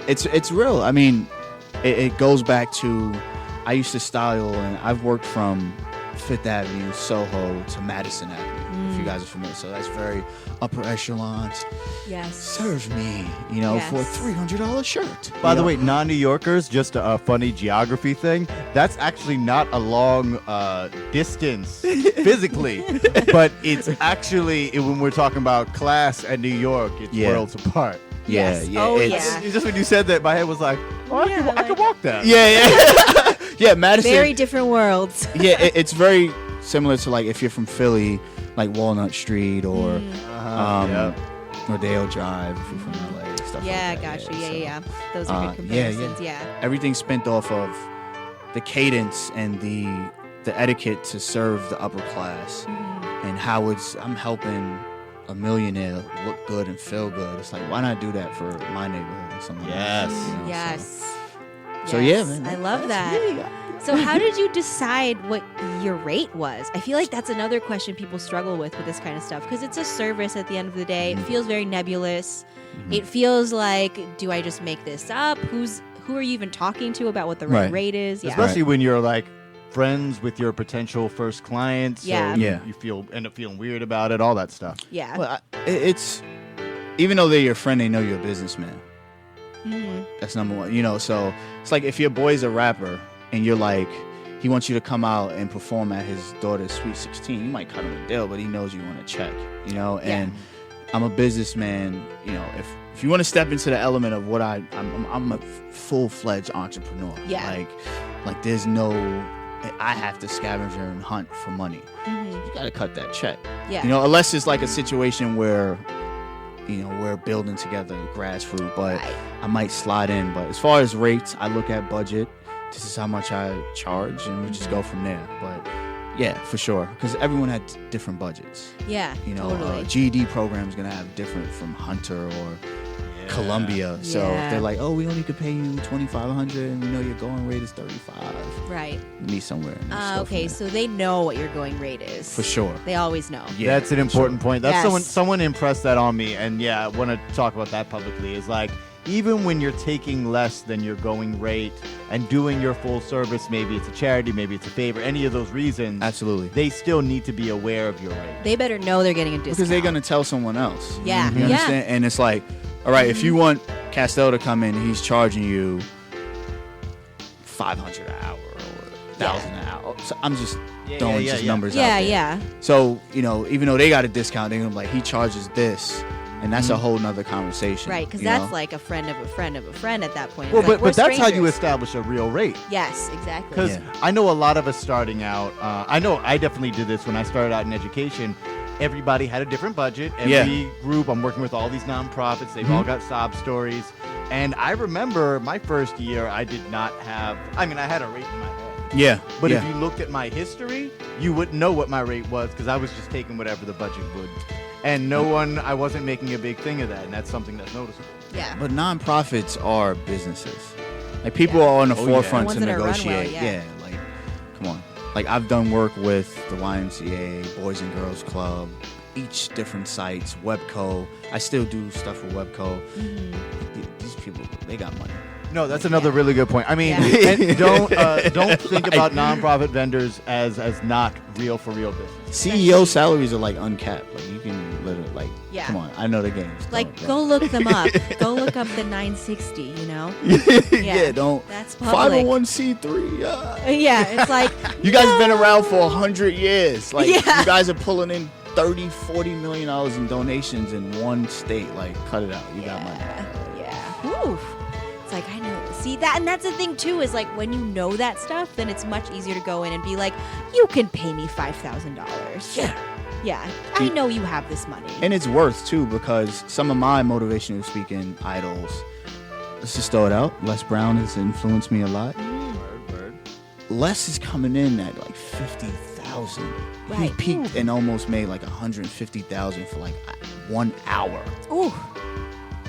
It's real. I mean, it goes back to I used to style, and I've worked from Fifth Avenue, Soho to Madison Avenue, if you guys are familiar. So that's very upper echelons. Yes. Serve me, for a $300 shirt. By the way, non-New Yorkers, just a funny geography thing, that's actually not a long distance physically, but it's actually, when we're talking about class and New York, it's worlds apart. Yes. Yeah. Oh, It's just when you said that, my head was like, I could walk that. Yeah. Yeah, Madison. Very different worlds. Yeah, it's very similar to like if you're from Philly, like Walnut Street or Rodeo Drive if you're from LA, stuff Yeah, like that. gotcha. Yeah. Those are good comparisons. Yeah. Everything's spent off of the cadence and the etiquette to serve the upper class, and how I'm helping a millionaire look good and feel good. It's like, why not do that for my neighborhood or something? Yes. Yes. So yeah, man. I love that. So how did you decide what your rate was? I feel like that's another question people struggle with this kind of stuff, because it's a service at the end of the day. It feels very nebulous. It feels like, do I just make this up? Who are you even talking to about what the right rate is? Yeah. Especially when you're like friends with your potential first clients. Yeah. So Yeah. you end up feeling weird about it, all that stuff. Yeah. Well, it's even though they're your friend, they know you're a businessman. That's number one. So it's like if your boy's a rapper and you're like, he wants you to come out and perform at his daughter's Sweet 16, you might cut him a deal, but he knows you want to check, and I'm a businessman. If you want to step into the element of what I'm a full-fledged entrepreneur. Yeah. Like there's no, I have to scavenger and hunt for money. You got to cut that check. Yeah. Unless it's like a situation where we're building together grassroots, but I might slide in. But as far as rates, I look at budget. This is how much I charge, and we just go from there. But yeah, for sure, because everyone had different budgets. Yeah. Totally. GED program is gonna have different from Hunter or Columbia. So if they're like, oh, we only could pay you $2,500, and we know your going rate is $35. Right. Meet somewhere. Okay, so they know what your going rate is. For sure. They always know. Yeah, That's an important point. That's Yes. someone impressed that on me, and I want to talk about that publicly. Is like, even when you're taking less than your going rate and doing your full service, maybe it's a charity, maybe it's a favor, any of those reasons, Absolutely. they still need to be aware of your rate. They better know they're getting a discount. Because they're gonna tell someone else. Yeah. You understand? And it's like, all right, if you want Castell to come in, he's charging you $500 an hour or $1,000 an hour. So I'm just throwing numbers out there. Yeah. So, even though they got a discount, they're gonna be like, he charges this. And that's a whole nother conversation. Right, because that's like a friend of a friend of a friend at that point. Well, It's like, but that's how you strangers. establish a real rate. Yes, exactly. Because I know a lot of us starting out, I know I definitely did this when I started out in education. Everybody had a different budget. Every group, I'm working with all these nonprofits. They've all got sob stories. And I remember my first year, I did not have, I had a rate in my head. Yeah. But if you looked at my history, you wouldn't know what my rate was, because I was just taking whatever the budget would. And I wasn't making a big thing of that, and that's something that's noticeable. Yeah. But nonprofits are businesses. Like people are on the forefront The to ones that are run negotiate. well, yeah. Like, come on. Like I've done work with the YMCA, Boys and Girls Club, each different sites, Webco. I still do stuff with Webco. These people, they got money. No, that's another really good point. And don't think about nonprofit vendors as not real for real business. CEO salaries are like uncapped. Like you can literally come on. I know the games. Go look them up. Go look up the 960, Yeah, don't. That's public. 501c3. Yeah, it's like You guys have been around for 100 years. Like Yeah. you guys are pulling in $30-40 million in donations in one state. Like cut it out. You got money. Yeah. Oof. It's like, I know. See that, and that's the thing too, is like when you know that stuff, then it's much easier to go in and be like, you can pay me $5,000. Yeah. I know you have this money. And it's worth too, because some of my motivational speaking idols, let's just throw it out. Les Brown has influenced me a lot. Word. Les is coming in at like 50,000. He Right. peaked and almost made like 150,000 for like 1 hour. Ooh.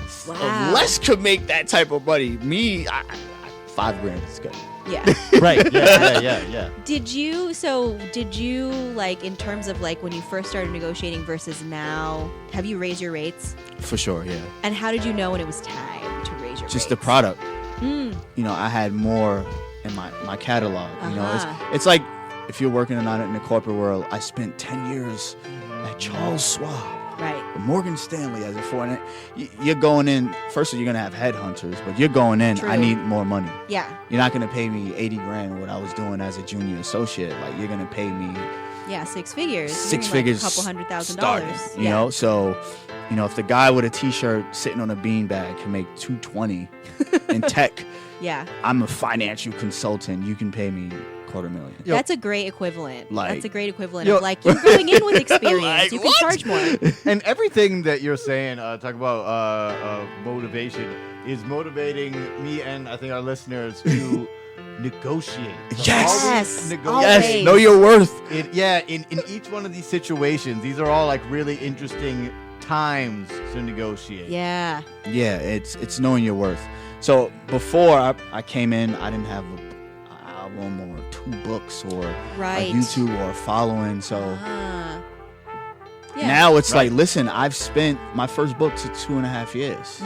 So Wow. Les could make that type of money. Me, $5,000 is good. Yeah. Right. Yeah. Did you like, in terms of like when you first started negotiating versus now, have you raised your rates? For sure, yeah. And how did you know when it was time to raise your Just rates? the product. I had more in my catalog. Uh-huh. It's like if you're working in the corporate world, I spent 10 years at Charles Schwab. Right. Morgan Stanley as a foreign. You're going in. First, you're gonna have headhunters, but you're going in. True. I need more money. Yeah. You're not gonna pay me $80,000 what I was doing as a junior associate. Like you're gonna pay me. Yeah, six figures. Six Like figures. a couple $100,000. Starting, you know. So, if the guy with a T-shirt sitting on a beanbag can make $220 in tech, yeah, I'm a financial consultant. You can pay me $250,000. That's a great equivalent. Like, of like you're going in with experience. Like, you can charge more. And everything that you're saying, talk about motivation, is motivating me and I think our listeners to negotiate. Yes. Negotiate. Know your worth. In each one of these situations, these are all like really interesting times to negotiate. Yeah. Yeah, it's knowing your worth. So before I came in, I didn't have an album or 2 books or Right. a YouTube or a following. So Yeah. now it's like, listen, I've spent my first book to 2.5 years.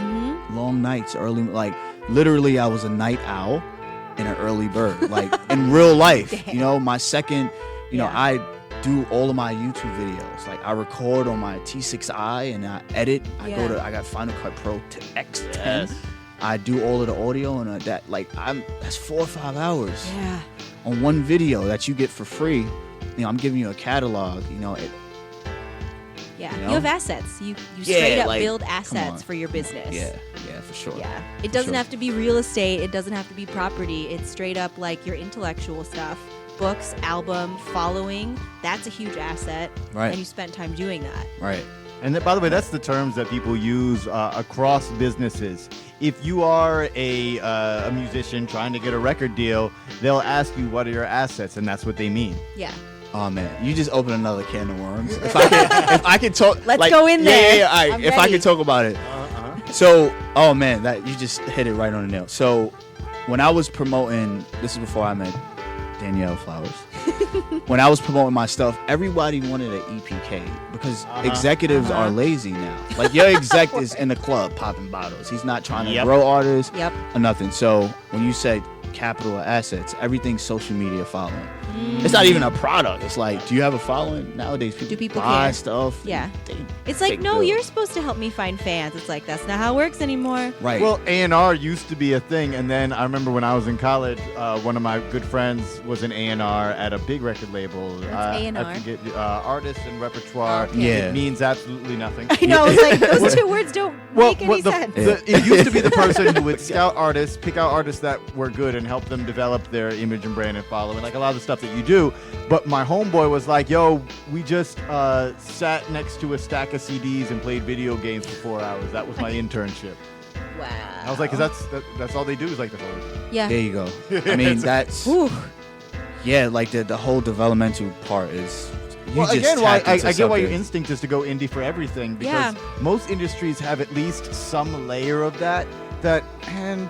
Long nights, early, like literally I was a night owl and an early bird, like in real life. My second, I do all of my YouTube videos. Like I record on my T6i and I edit. I got Final Cut Pro to X10. Yes. I do all of the audio and that's 4 or 5 hours Yeah. on one video that you get for free. I'm giving you a catalog. Yeah. You You know? have assets. You straight up like, build come assets on. for your business. Yeah, for sure. Yeah. It doesn't sure. have to be real estate. It doesn't have to be property. It's straight up like your intellectual stuff. Books, album, following. That's a huge asset. Right. And you spent time doing that. Right. And by the way, that's the terms that people use across businesses. If you are a musician trying to get a record deal, they'll ask you what are your assets, and that's what they mean. Yeah. Oh man, you just opened another can of worms. If I could talk, Let's go in there. Yeah. All right. I'm If I ready. could talk about it. So, oh man, that you just hit it right on the nail. So, when I was promoting, this is before I met Danielle Flowers. When I was promoting my stuff, everybody wanted an EPK because executives are lazy now. Like your exec is in the club popping bottles. He's not trying to grow artists or nothing. So when you say capital or assets, everything's social media following. It's not even a product. It's like, do you have a following? Nowadays, people buy care? stuff. Yeah. They It's like, take no, bills. you're supposed to help me find fans. It's like, that's not how it works anymore. Right. Well, A&R used to be a thing, and then I remember when I was in college, one of my good friends was an A&R at a big record label. What's A&R? I forget, artist and repertoire. Okay. Yeah. It means absolutely nothing. I know. It's like, those 2 words don't make any sense. It used to be the person who would scout artists, pick out artists that were good, and help them develop their image and brand and following, like a lot of the stuff that you do. But my homeboy was like, yo, we just sat next to a stack of CDs and played video games for 4 hours. That was my internship. Wow. I was like, because that's all they do is like the phone. Yeah. There you go. I mean, that's like the whole developmental part is. Well, again, I get why your something. instinct is to go indie for everything, because most industries have at least some layer of that, and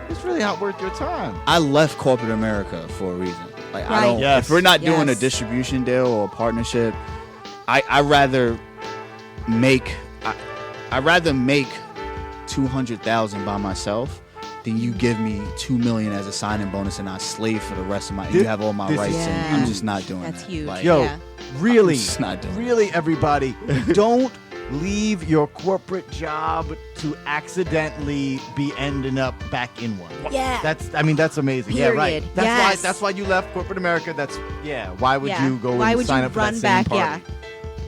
it's really not worth your time. I left corporate America for a reason. Like I Right. don't. Yes. If we're not doing a Yes. distribution deal or a partnership, I rather make. I rather make $200,000 by myself than you give me $2 million as a signing bonus and I slave for the rest of my. You have all my this rights, is and I'm just not doing That's that. huge. Like, Yo, Yeah. really, I'm just not doing really, everybody, don't leave your corporate job to accidentally be ending up back in one. Yeah. That's amazing. Yeah, right. Period. That's Yes. why you left corporate America. Why would you go Why and would sign you up for run that same back? party?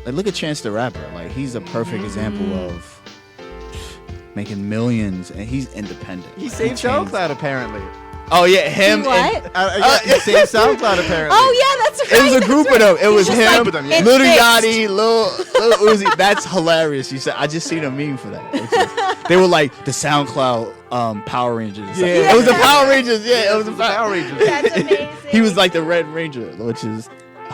Like, look at Chance the Rapper. Like, he's a perfect example of making millions, and he's independent. He Like, saved changed- SoundCloud apparently. Oh yeah, him. He what? He saved SoundCloud apparently. Oh, yeah, that's right. It was a group of them. It was just him, like, them, yeah. it's Lil fixed. Yachty, Lil Uzi. That's hilarious. You said I just seen a meme for that. They were like the SoundCloud Power Rangers. Yeah. It was the Power Rangers. Yeah, it was the Power Rangers. That's amazing. He was like the Red Ranger, which is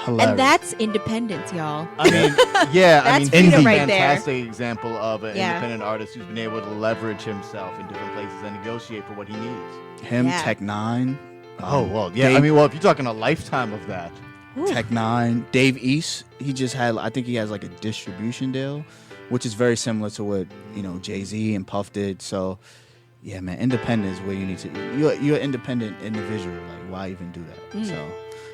hilarious. And that's independence, y'all. I mean, yeah, That's he's freedom a right there. fantastic example of an Yeah. independent artist who's been able to leverage himself in different places and negotiate for what he needs. him, Yeah. Tech Nine. Oh, well, yeah. Dave, if you're talking a lifetime of that. Tech Nine, Dave East. He just had. I think he has like a distribution deal, which is very similar to what Jay-Z and Puff did. So, yeah, man, independent is where you need to. You're an independent individual. Like, why even do that? So,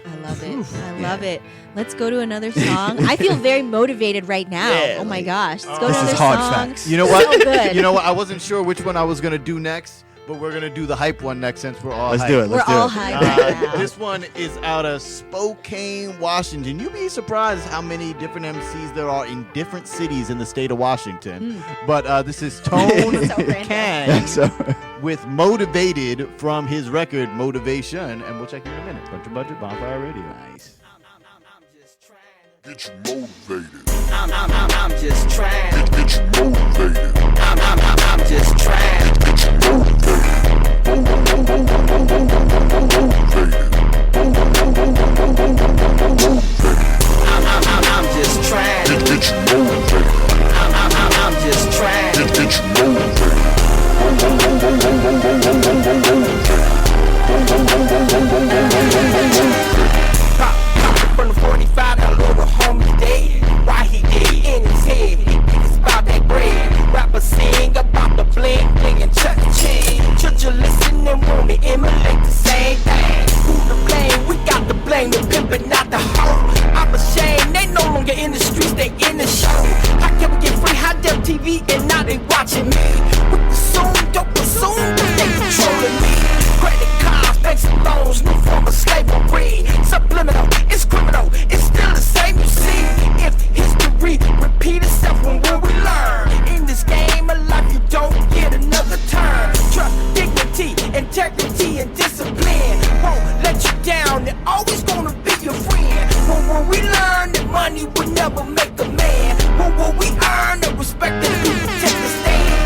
I love it. I love it. Let's go to another song. I feel very motivated right now. Yeah, oh my like, gosh. Let's go to this another is hard song. facts. You know what? So good. You know what? I wasn't sure which one I was gonna do next, but we're gonna do the hype one next since we're all Let's hype. do it. We're Let's do all it. hyped right now. This one is out of Spokane, Washington. You'd be surprised how many different MCs there are in different cities in the state of Washington. But this is Tone So random. Kang So, with Motivated from his record Motivation. And we'll check in a minute. Bunch of Budget, Bonfire Radio. Nice. Get you motivated. I'm just trying. Get you motivated. I'm just trying. Get you motivated. I'm just trying. Get you motivated. I'm just trying. Get you Pop from the 45, that little homie dead. Why he dead? In his head, he thinks about that bread. Rapper sing about the bling, bling and chuck chain. Should you listen and want to emulate the same thing? Who to blame? We got to blame the pimp and not the hoe. I'm ashamed, they no longer in the streets, they in the show. How can we get free high def TV and now they watching me? With the soon, don't assume that they controlling me. Credit cards, banks and loans, new form of slavery. Subliminal, it's criminal, it's still the same. You see, if history repeat itself, when will we learn? In this game of life, you don't get another turn. Trust, dignity, integrity, and discipline won't let you down. They're always gonna be your friend. When will we learn that money will never make a man? When will we earn the respect that people take a stand?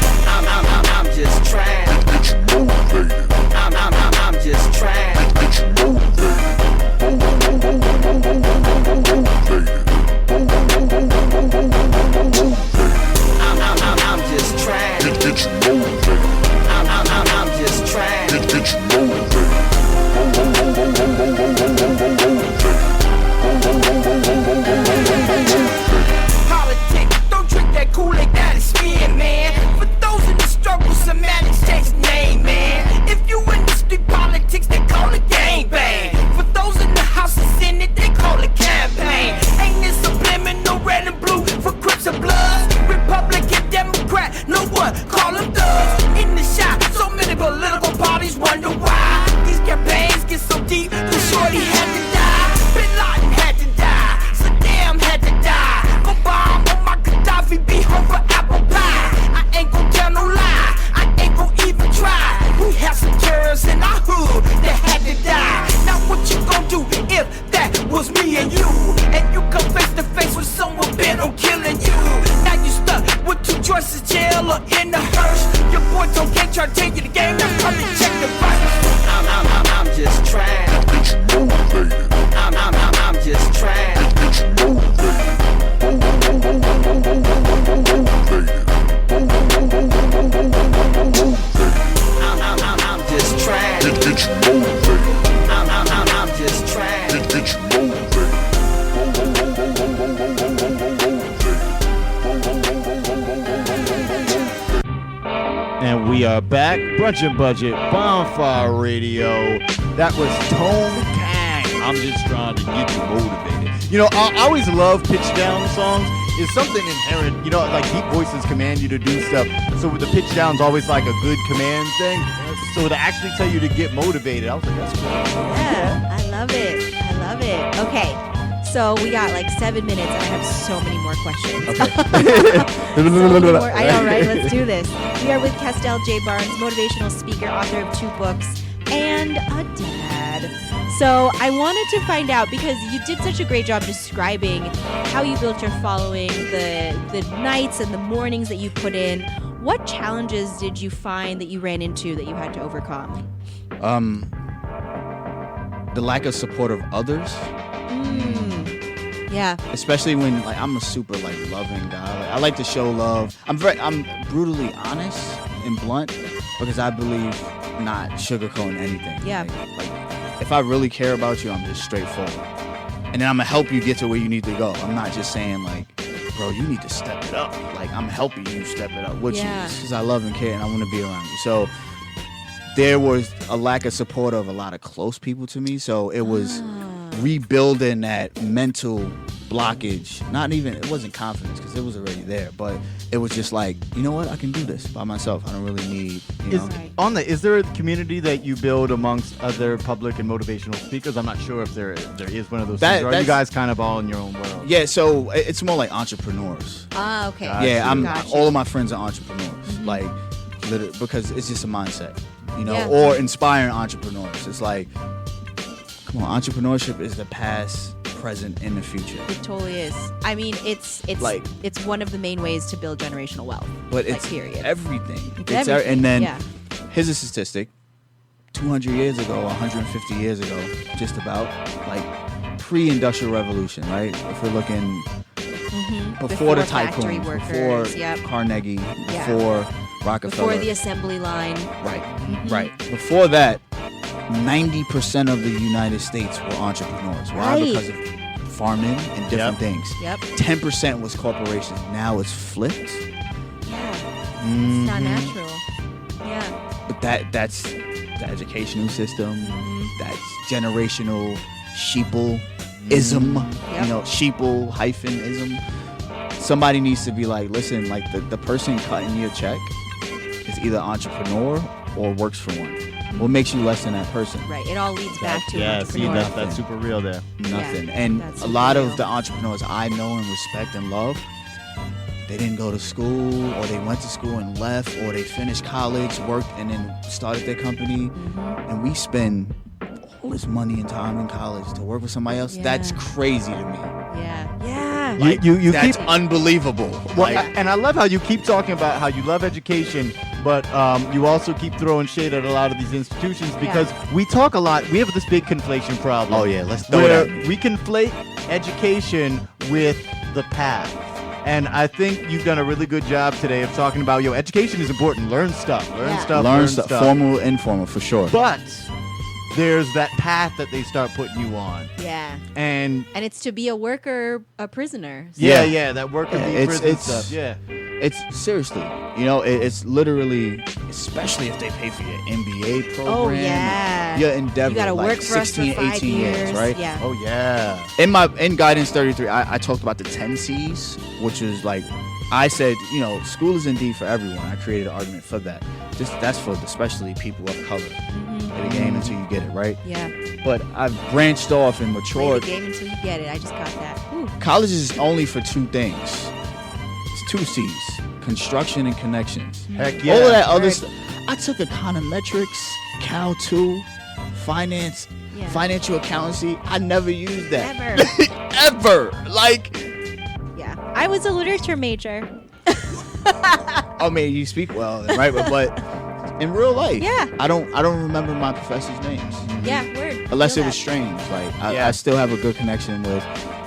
I'm just trying. Get you motivated. I'm just trying. Get you motivated. I'm just trying. Get you motivated. I'm just trying. Get you motivated. Politics, don't drink that Kool-Aid, that is spin, man. For those in the struggle, semantics change the name, man. If you in the street politics, they call it gangbang. For those in the House and Senate, they call it campaign. Ain't this subliminal red and blue for Crips and Bloods? Republican, Democrat, no one call them thugs. In the shop, so many political parties wonder why these campaigns get so deep. The shorty had to die, Bin Laden had to die, Saddam had to die. Obama, my Gaddafi, be home for apple pie. I ain't gon' tell no lie, I ain't gon' even try. We have some terrorists in our hood that had to die. Now what you gon' do if that was me and you? And you come face to face with someone bent on killing you. Now you stuck with two choices, jail or in the hearse. Your boy Tom can't try to take you the game, now come and check the verse. I'm just trying. Get you motivated. I'm just trying. Get you motivated. I'm just trying. Get you motivated. I'm just trying. Get you motivated. And we are back. Brunch and Budget, Bonfire Radio. That was Tone Kang. I'm just trying to get you motivated. You know, I always love pitch down songs. It's something inherent. You know, like deep voices command you to do stuff. So with the pitch down's always like a good command thing. So to actually tell you to get motivated, I was like, that's cool. Yeah, I love it. I love it. Okay. So we got like 7 minutes and I have so many more questions. So many more. I know, right? Let's do this. We are with Castell J Barnes, motivational speaker, author of 2 books, and a dad. So I wanted to find out, because you did such a great job describing how you built your following, the nights and the mornings that you put in. What challenges did you find that you ran into that you had to overcome? The lack of support of others. Yeah. Especially when, like, I'm a super, like, loving guy. Like, I like to show love. I'm brutally honest and blunt because I believe not sugarcoating anything. Yeah. Like, if I really care about you, I'm just straightforward. And then I'm gonna help you get to where you need to go. I'm not just saying, like, bro, you need to step it up. Like, I'm helping you step it up with you because I love and care and I want to be around you. So there was a lack of support of a lot of close people to me. So it was rebuilding that mental blockage. Not even, it wasn't confidence because it was already there, but it was just like, you know what, I can do this by myself. I don't really need, you know. Is there a community that you build amongst other public and motivational speakers? I'm not sure if there is one of those things. Or are you guys kind of all in your own world? Yeah, so it's more like entrepreneurs. Ah, okay. All of my friends are entrepreneurs. Like, literally, because it's just a mindset, you know, Yeah. or inspiring entrepreneurs. It's like, come on, entrepreneurship is the past, present, and the future. It totally is. I mean, it's Like- it's one of the main ways to build generational wealth. But like, it's period. everything. It's everything, and then yeah. here's a statistic: 200 years ago, 150 years ago, just about, like pre-industrial revolution, right? If we're looking before the factory tycoons, workers, before yep. Carnegie, Yeah. before Rockefeller, Before the assembly line. right, right. Before that, 90% of the United States were entrepreneurs. Why? Right. Because of farming and different things. Yep. 10% was corporations. Now it's flipped. Yeah. Mm-hmm. It's not natural. Yeah. But that's the educational system. That's generational sheeple-ism. Yep. You know, sheeple-ism. Somebody needs to be like, listen, like the person cutting your check is either entrepreneur or works for one. What makes you less than that person? Right. It all leads back to Yeah, see, entrepreneurial. that's super real there. Nothing. Yeah, And that's a lot real. of the entrepreneurs I know and respect and love, they didn't go to school, or they went to school and left, or they finished college, worked, and then started their company. And we spend all this money and time in college to work with somebody else. Yeah. That's crazy to me. Yeah. Yeah. Like, you that's keep unbelievable. Well, Like, and I love how you keep talking about how you love education, but you also keep throwing shade at a lot of these institutions because we talk a lot. We have this big conflation problem. oh yeah, let's throw Where it. we conflate education with the path. And I think you've done a really good job today of talking about, education is important. Learn stuff. Learn stuff, formal, informal, for sure. But there's that path that they start putting you on. Yeah. And And it's to be a worker, a prisoner. So yeah, that worker bee it's- prison it's- stuff. Yeah. It's seriously, it's literally, especially if they pay for your MBA program. Oh, yeah. Your endeavor. You gotta like work for us 16, for 5 18 years, right? Yeah. Oh yeah. In Guidance 33, I talked about the 10 C's, which is like, I said, school is indeed for everyone. I created an argument for that. That's for especially people of color. Play the game until you get it, right? Yeah. But I've branched off and Play matured. the game until you get it. I just got that. Ooh. College is only for two things. It's 2 C's: construction and connections. Heck yeah. All of that other Right. stuff. I took econometrics, Cal 2, finance, Yeah. financial accountancy. I never used that. Ever. Ever. Like, Yeah. I was a literature major. I mean, you speak well, right? But in real life, Yeah. I don't remember my professors' names. Yeah, word. Unless Feel it was that. strange. Like, Yeah. I still have a good connection with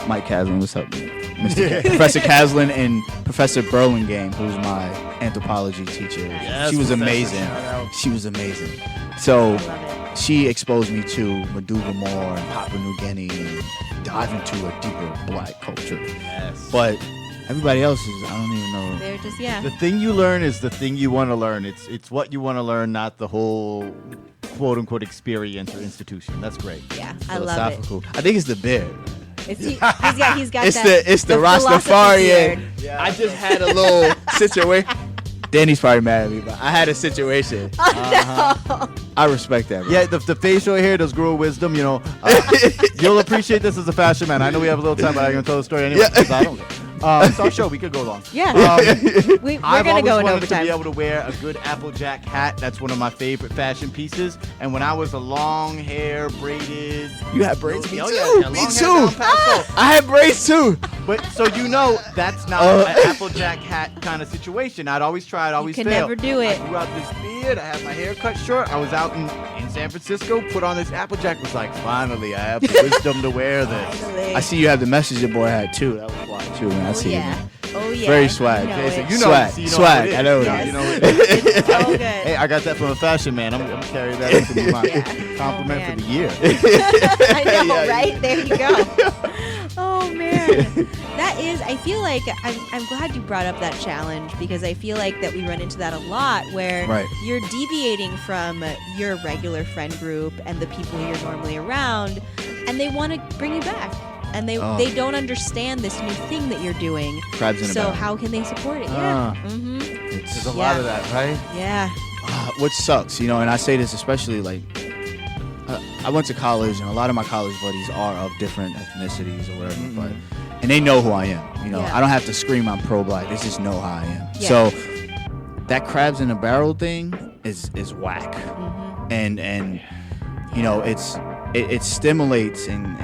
Mike Caslin. What's up, Mr. Professor Caslin, and Professor Burlingame, who's my anthropology teacher. Yes, She was Professor, amazing. shout out. She was amazing. So I love it. she exposed me to Meduva Moore and Papua New Guinea and dive into a deeper black culture. Yes. But everybody else is, I don't even know. They're just, yeah. The thing you learn is the thing you want to learn. It's what you want to learn, not the whole quote unquote experience or institution. That's great. Yeah, I love it. Philosophical. I think it's the beard. He's got It's that. the philosophy Rastafarian. beard. I just had a little situation. Danny's probably mad at me, but I had a situation. I respect that. Bro. Yeah, the facial hair does grow wisdom. You'll appreciate this as a fashion man. I know we have a little time, but I'm gonna tell the story anyway. Because I don't. It's our show. We could go long. Yeah. We're I've going to go always in wanted overtime. to be able to wear a good Applejack hat. That's one of my favorite fashion pieces. And when I was a long hair braided, You had braids? Me Oh, too. yeah, Me long hair too. down past so. I had braids too. But so that's not an Applejack hat kind of situation. I'd always try. I'd always can fail. never do it. I grew out this beard. I had my hair cut short. I was out in San Francisco. Put on this Applejack. Was like, finally, I have the wisdom to wear this. Finally. I see you have the Messenger boy hat too. That was wild too. Man. I see yeah. it. Oh, yeah. Very swag. You know Jason, it. you know Swag. it. So you know Swag. how it is. I know it. Yes. You know it is. It's so good. Hey, I got that from a fashion man. I'm carrying that as my Yeah. compliment Oh, for man. the year. I know, Yeah. right? There you go. Oh man, that is. I feel like I'm glad you brought up that challenge because I feel like that we run into that a lot where Right. you're deviating from your regular friend group and the people you're normally around and they want to bring you back. And they don't understand this new thing that you're doing. Crabs in a So barrel. how can they support it? Yeah. Mm-hmm. There's a lot of that, right? Yeah. What sucks, and I say this especially like I went to college, and a lot of my college buddies are of different ethnicities or whatever, and they know who I am. I don't have to scream I'm pro-black. They just know how I am. Yeah. So that crabs in a barrel thing is whack, and it stimulates and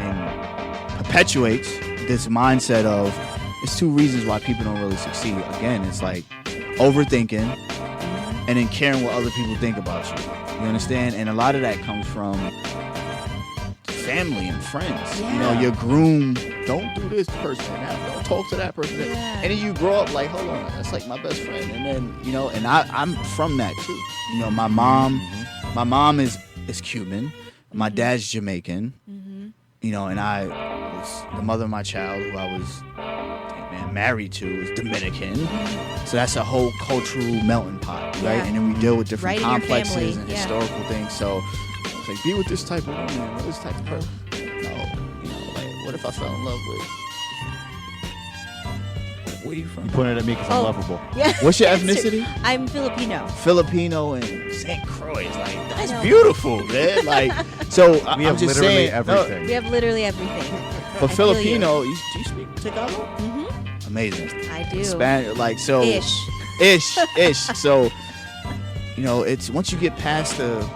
perpetuates this mindset of it's two reasons why people don't really succeed. Again, it's like overthinking and then caring what other people think about you. You understand? And a lot of that comes from family and friends. Yeah. You're groomed, don't do this person, don't talk to that person. Yeah. And then you grow up like, hold on, that's like my best friend. And then, and I'm from that too. My mom is Cuban. My dad's Jamaican. And I was the mother of my child, who I was married to, is Dominican. So that's a whole cultural melting pot, right? Yeah. And then we deal with different Right in your complexes family, and yeah. historical things. So it's like, be with this type of woman or this type of person. No, like, what if I fell in love with? Where are you from? You pointed at me because I'm lovable. Yeah. What's your That's true. ethnicity? I'm Filipino. Filipino and St. Croix. Like, I that's know. beautiful, man. Like, so We I'm have just literally saying, everything. We have literally everything. but I feel Filipino, do you speak Tagalog? Mm-hmm. Amazing. I do. Spanish, like, so. Ish. So, it's once you get past the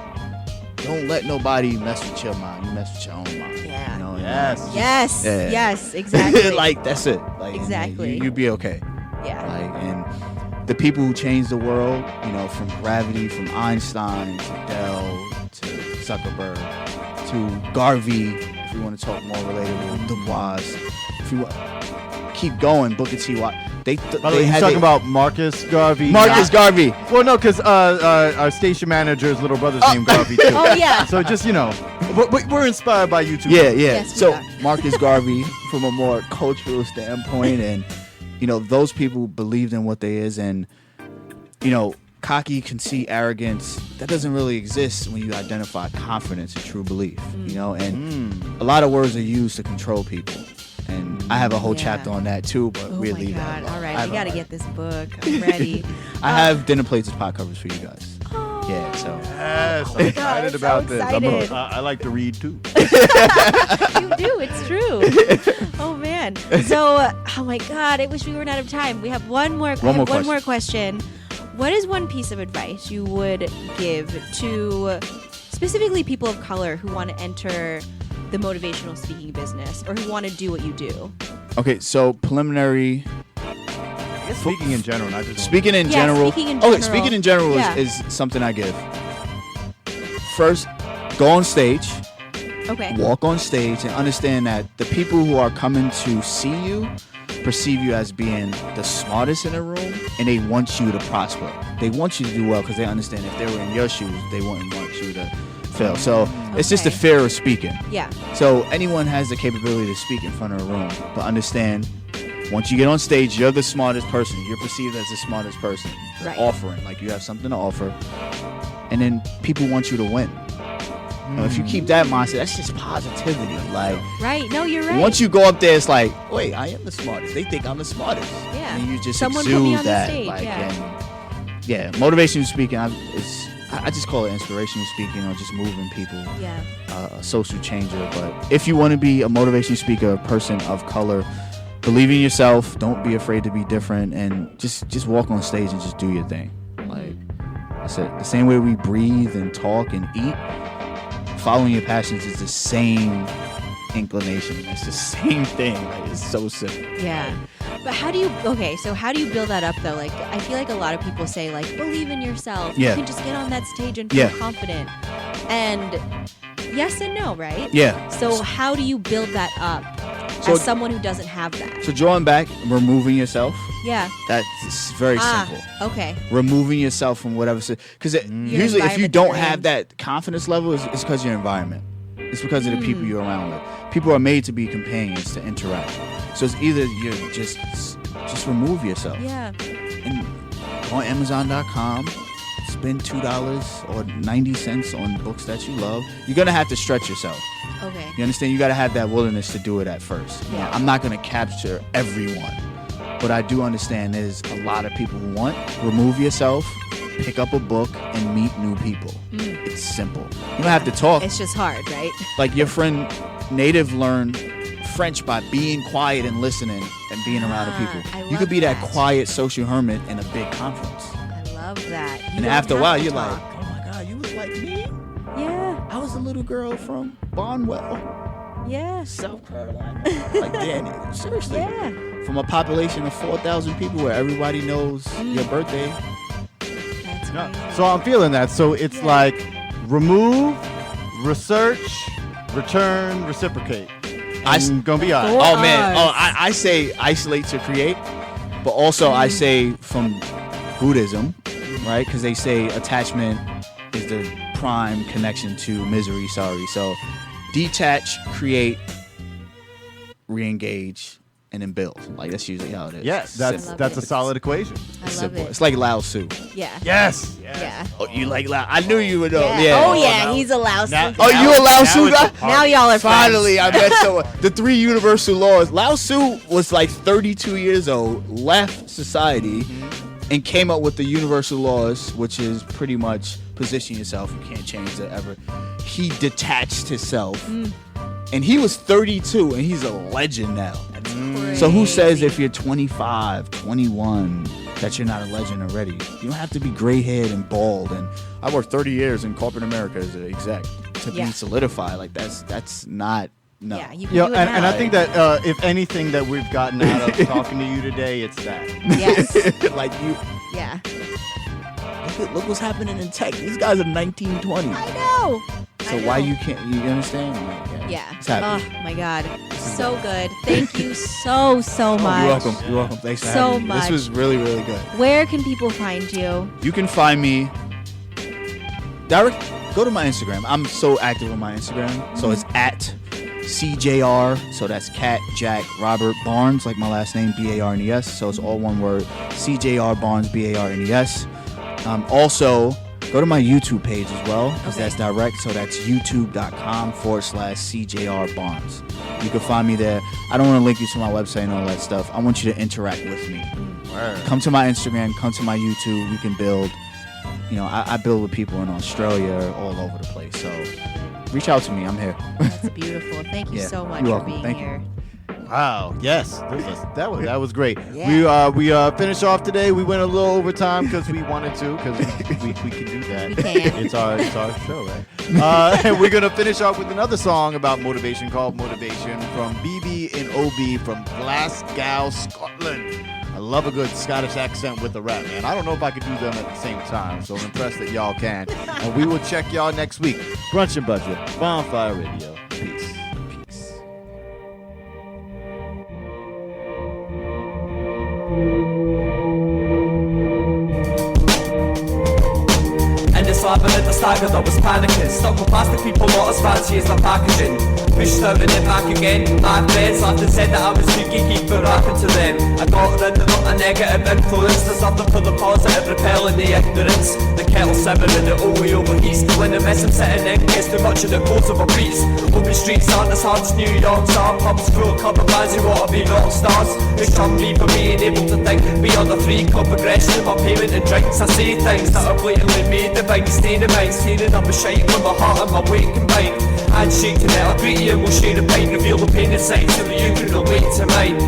don't let nobody mess with your mind, you mess with your own mind. Yeah. Yes. Yes. Yeah. Yes. Exactly. like, that's it. Like, Exactly. You be okay. yeah. Like, and the people who changed the world, from gravity, from Einstein to Dell to Zuckerberg to Garvey, if we want to talk more relatable, Du Bois, if you keep going, Booker T. They By the way, he's talking about Marcus Garvey. Marcus Garvey. Well, no, because our station manager's little brother's named Garvey, too. Oh yeah. So just, we're inspired by you, too. Yeah. Yes, we So are. Marcus Garvey, from a more cultural standpoint, and those people believed in what they is, and cocky, conceit, arrogance, that doesn't really exist when you identify confidence and true belief. And a lot of words are used to control people. And I have a whole Yeah. chapter on that too, but Oh we'll my leave God. that alone. All right. We got to get this book. I'm ready. I have dinner plates and pot covers for you guys. Oh. Yeah, so Yes, I'm God, excited I'm so about this. excited. I like to read, too. You do. It's true. Oh man. So, oh my God. I wish we were out of time. We have one more question. What is one piece of advice you would give to specifically people of color who want to enter the motivational speaking business or who want to do what you do? okay, so preliminary. I guess speaking in general, not just Speaking in Yeah, general. speaking in Okay, general. speaking in general Yeah. is something I give. First, go on stage, Okay. walk on stage, and understand that the people who are coming to see you perceive you as being the smartest in the room, and they want you to prosper. They want you to do well because they understand if they were in your shoes, they wouldn't want you to fail. So it's just the Okay. fear of speaking. Yeah. So anyone has the capability to speak in front of a room, but understand, once you get on stage, you're the smartest person. You're perceived as the smartest person. Right. Offering, like you have something to offer. And then people want you to win. If you keep that mindset, that's just positivity. Like, Right. No, you're right. once you go up there, it's like, wait, I am the smartest. They think I'm the smartest. Yeah. And you just Someone put exude me on the that. stage, Like, yeah. and yeah, motivational speaking, I just call it inspirational speaking, or just moving people. Yeah. A social changer. But if you want to be a motivation speaker, a person of color, believe in yourself. Don't be afraid to be different, and just walk on stage and just do your thing. Like I said, the same way we breathe and talk and eat, following your passions is the same inclination. It's the same thing. Like, it's so simple. Yeah. But how do you build that up though? Like, I feel like a lot of people say, like, believe in yourself. Yeah. You can just get on that stage and feel Yeah. confident. And yes and no, right? Yeah. So how do you build that up So- as someone who doesn't have that? So drawing back, removing yourself. Yeah. That's very simple. Okay. Removing yourself from whatever. Because usually, if you environment don't you're have in. that confidence level, it's because of your environment. It's because of the people you're around with. People are made to be companions, to interact. So it's either you're just remove yourself. Yeah. And go on Amazon.com, spend $2 or 90 cents on books that you love. You're gonna have to stretch yourself. Okay. You understand? You got to have that willingness to do it at first. You know, I'm not going to capture everyone. But I do understand there's a lot of people who want. Remove yourself, pick up a book, and meet new people. It's simple. You don't have to talk. It's just hard, right? Like your friend Native learned French by being quiet and listening and being around the people. You could be that quiet social hermit in a big conference. I love that. And after a while, you're like, oh my God, you was like me? Yeah. I was a little girl from Barnwell, Yeah. South Carolina. Like, damn, seriously. Yeah. From a population of 4,000 people where everybody knows your birthday. That's crazy. So I'm feeling that. So it's like remove, research, return, reciprocate. I'm gonna be honest. Oh man. Oh, I say isolate to create, but also I say from Buddhism, right? Because they say attachment is the prime connection to misery. Sorry. So detach, create, re-engage, and then build. Like that's usually how it is. Yes, Simple. that's a solid equation. I love Simple. it. It's like Lao Tzu. Yeah. Yes. Yeah. Oh, you like Lao? I knew you would know. Yeah. Yeah. Oh yeah, now- he's a Lao Tzu now- guy. Oh, you a Lao Tzu it's a guy? party. Now y'all are Finally, friends. I met someone. The 3 universal laws. Lao Tzu was like 32 years old, left society, and came up with the universal laws, which is pretty much position yourself. You can't change that ever. He detached himself. And he was 32, and he's a legend now. So who says if you're 25, 21, that you're not a legend already? You don't have to be gray-haired and bald. And I worked 30 years in corporate America as an exec to be solidified. Like that's not. No. Yeah, you can Yeah, do it and now. I think that if anything that we've gotten out of talking to you today, it's that. Yes. Like you. Yeah. Look what's happening in tech. These guys are 1920. I know. So I why know. you can't? You understand? Like, Yeah. It's happening. Oh my God. So good. Thank you so much. You're welcome. You're welcome. Thanks for So having me. much. This was really, really good. Where can people find you? You can find me go to my Instagram. I'm so active on my Instagram. So it's at CJR. So that's Cat Jack Robert Barnes, like my last name, Barnes. So it's all one word. CJR Barnes, Barnes. Also, go to my YouTube page as well, because that's direct. So that's youtube.com/CJR Barnes. You can find me there. I don't want to link you to my website and all that stuff. I want you to interact with me. Come to my Instagram, come to my YouTube. We can build. You know, I build with people in Australia, all over the place. So reach out to me. I'm here. That's beautiful. Thank you Yeah, so much you're for welcome. being Thank you. here. Wow. Yes. That was great. Yeah. We finished off today. We went a little overtime because we wanted to, because we can do that. We can. It's our show, right? And we're gonna finish off with another song about motivation called "Motivation" from BB and OB from Glasgow, Scotland. I love a good Scottish accent with a rap, man. I don't know if I could do them at the same time, so I'm impressed that y'all can. And we will check y'all next week. Brunch and Budget, Bonfire Radio. Peace. Peace. In the slab and at the stagger that was panicking. Stuck with plastic people not as fancy as the packaging. Pushed out and then back again. My friends laughed and said that I was too geeky for rapping to them. I got rid of a negative influence. There's nothing for the positive, repelling the ignorance. The kettle simmering, the OE overheats. The winner mess I'm sitting in case too much of the codes of a breeze. Open streets aren't as hard as New York's are. Pubs full of cover bands who want to be rock stars. It's come me for being able to think beyond the free club progression of my payment and drinks. I say things that are blatantly made divine. Staying in mind, steering up a shite with my heart and my weight combined. Handshake to that, I'll greet you and we'll share a pint. Reveal the pain inside so that you can relate to mine.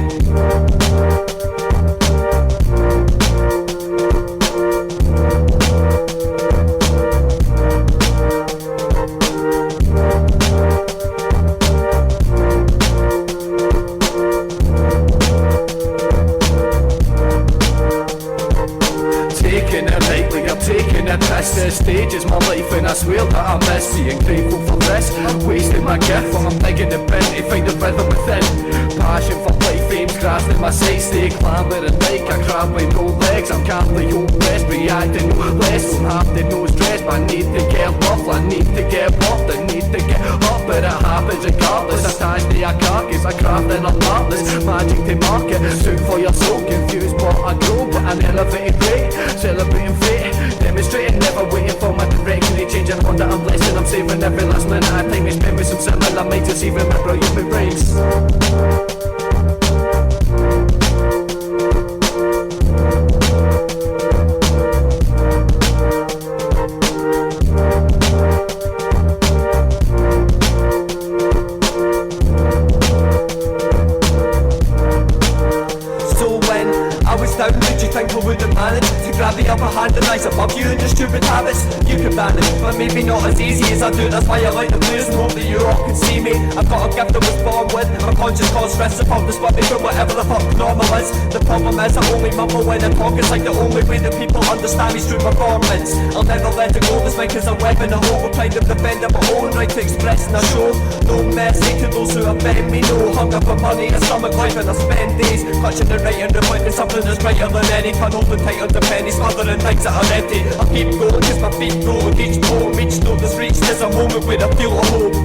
Taking it lightly, I'm taking it piss. This stage is my life and I swear that I miss being grateful for this. Wasting my gift while I'm digging the bin to find the rhythm within. Passion for life, fame's grasping my sights. Stay clambering like a crab with no legs. I'm can't play hopeless, reacting no less. Don't have to no stress, but I need to get rough. I need to get buffed, I need to get up. But it happens regardless. Attached to a carcass, I craft and I'm heartless. Magic to market, soon for your soul. Confused but I grow, but an elevated rate. Celebrating fate, demonstrating, never waiting for my direction to change. And one that I'm blessed and I'm saving every last minute I time we spend with some similar minds. It's even my brilliant with brains. Grab the upper hand and rise above you and your stupid habits you can manage, but maybe not as easy as I do. That's why I like the blues and hope that you all can see me. I've got a gift I was born with. My conscience cause stress upon the spot me from whatever the fuck normal is. The problem is I only mumble when I talk. It's like the only way that people understand me is through performance. I'll never let it go. This mic is a weapon. I hope I'm trying to defend my own right to express in a show. No mercy to those who offend me. No hunger for money, a stomach life, and I spend days clutching the right and reflecting something that's brighter than any. Can't hold the tight under pennies, smothering things that are empty. I keep going cause my feet grow with each poem. Each note that's reached is a moment where I feel a hope.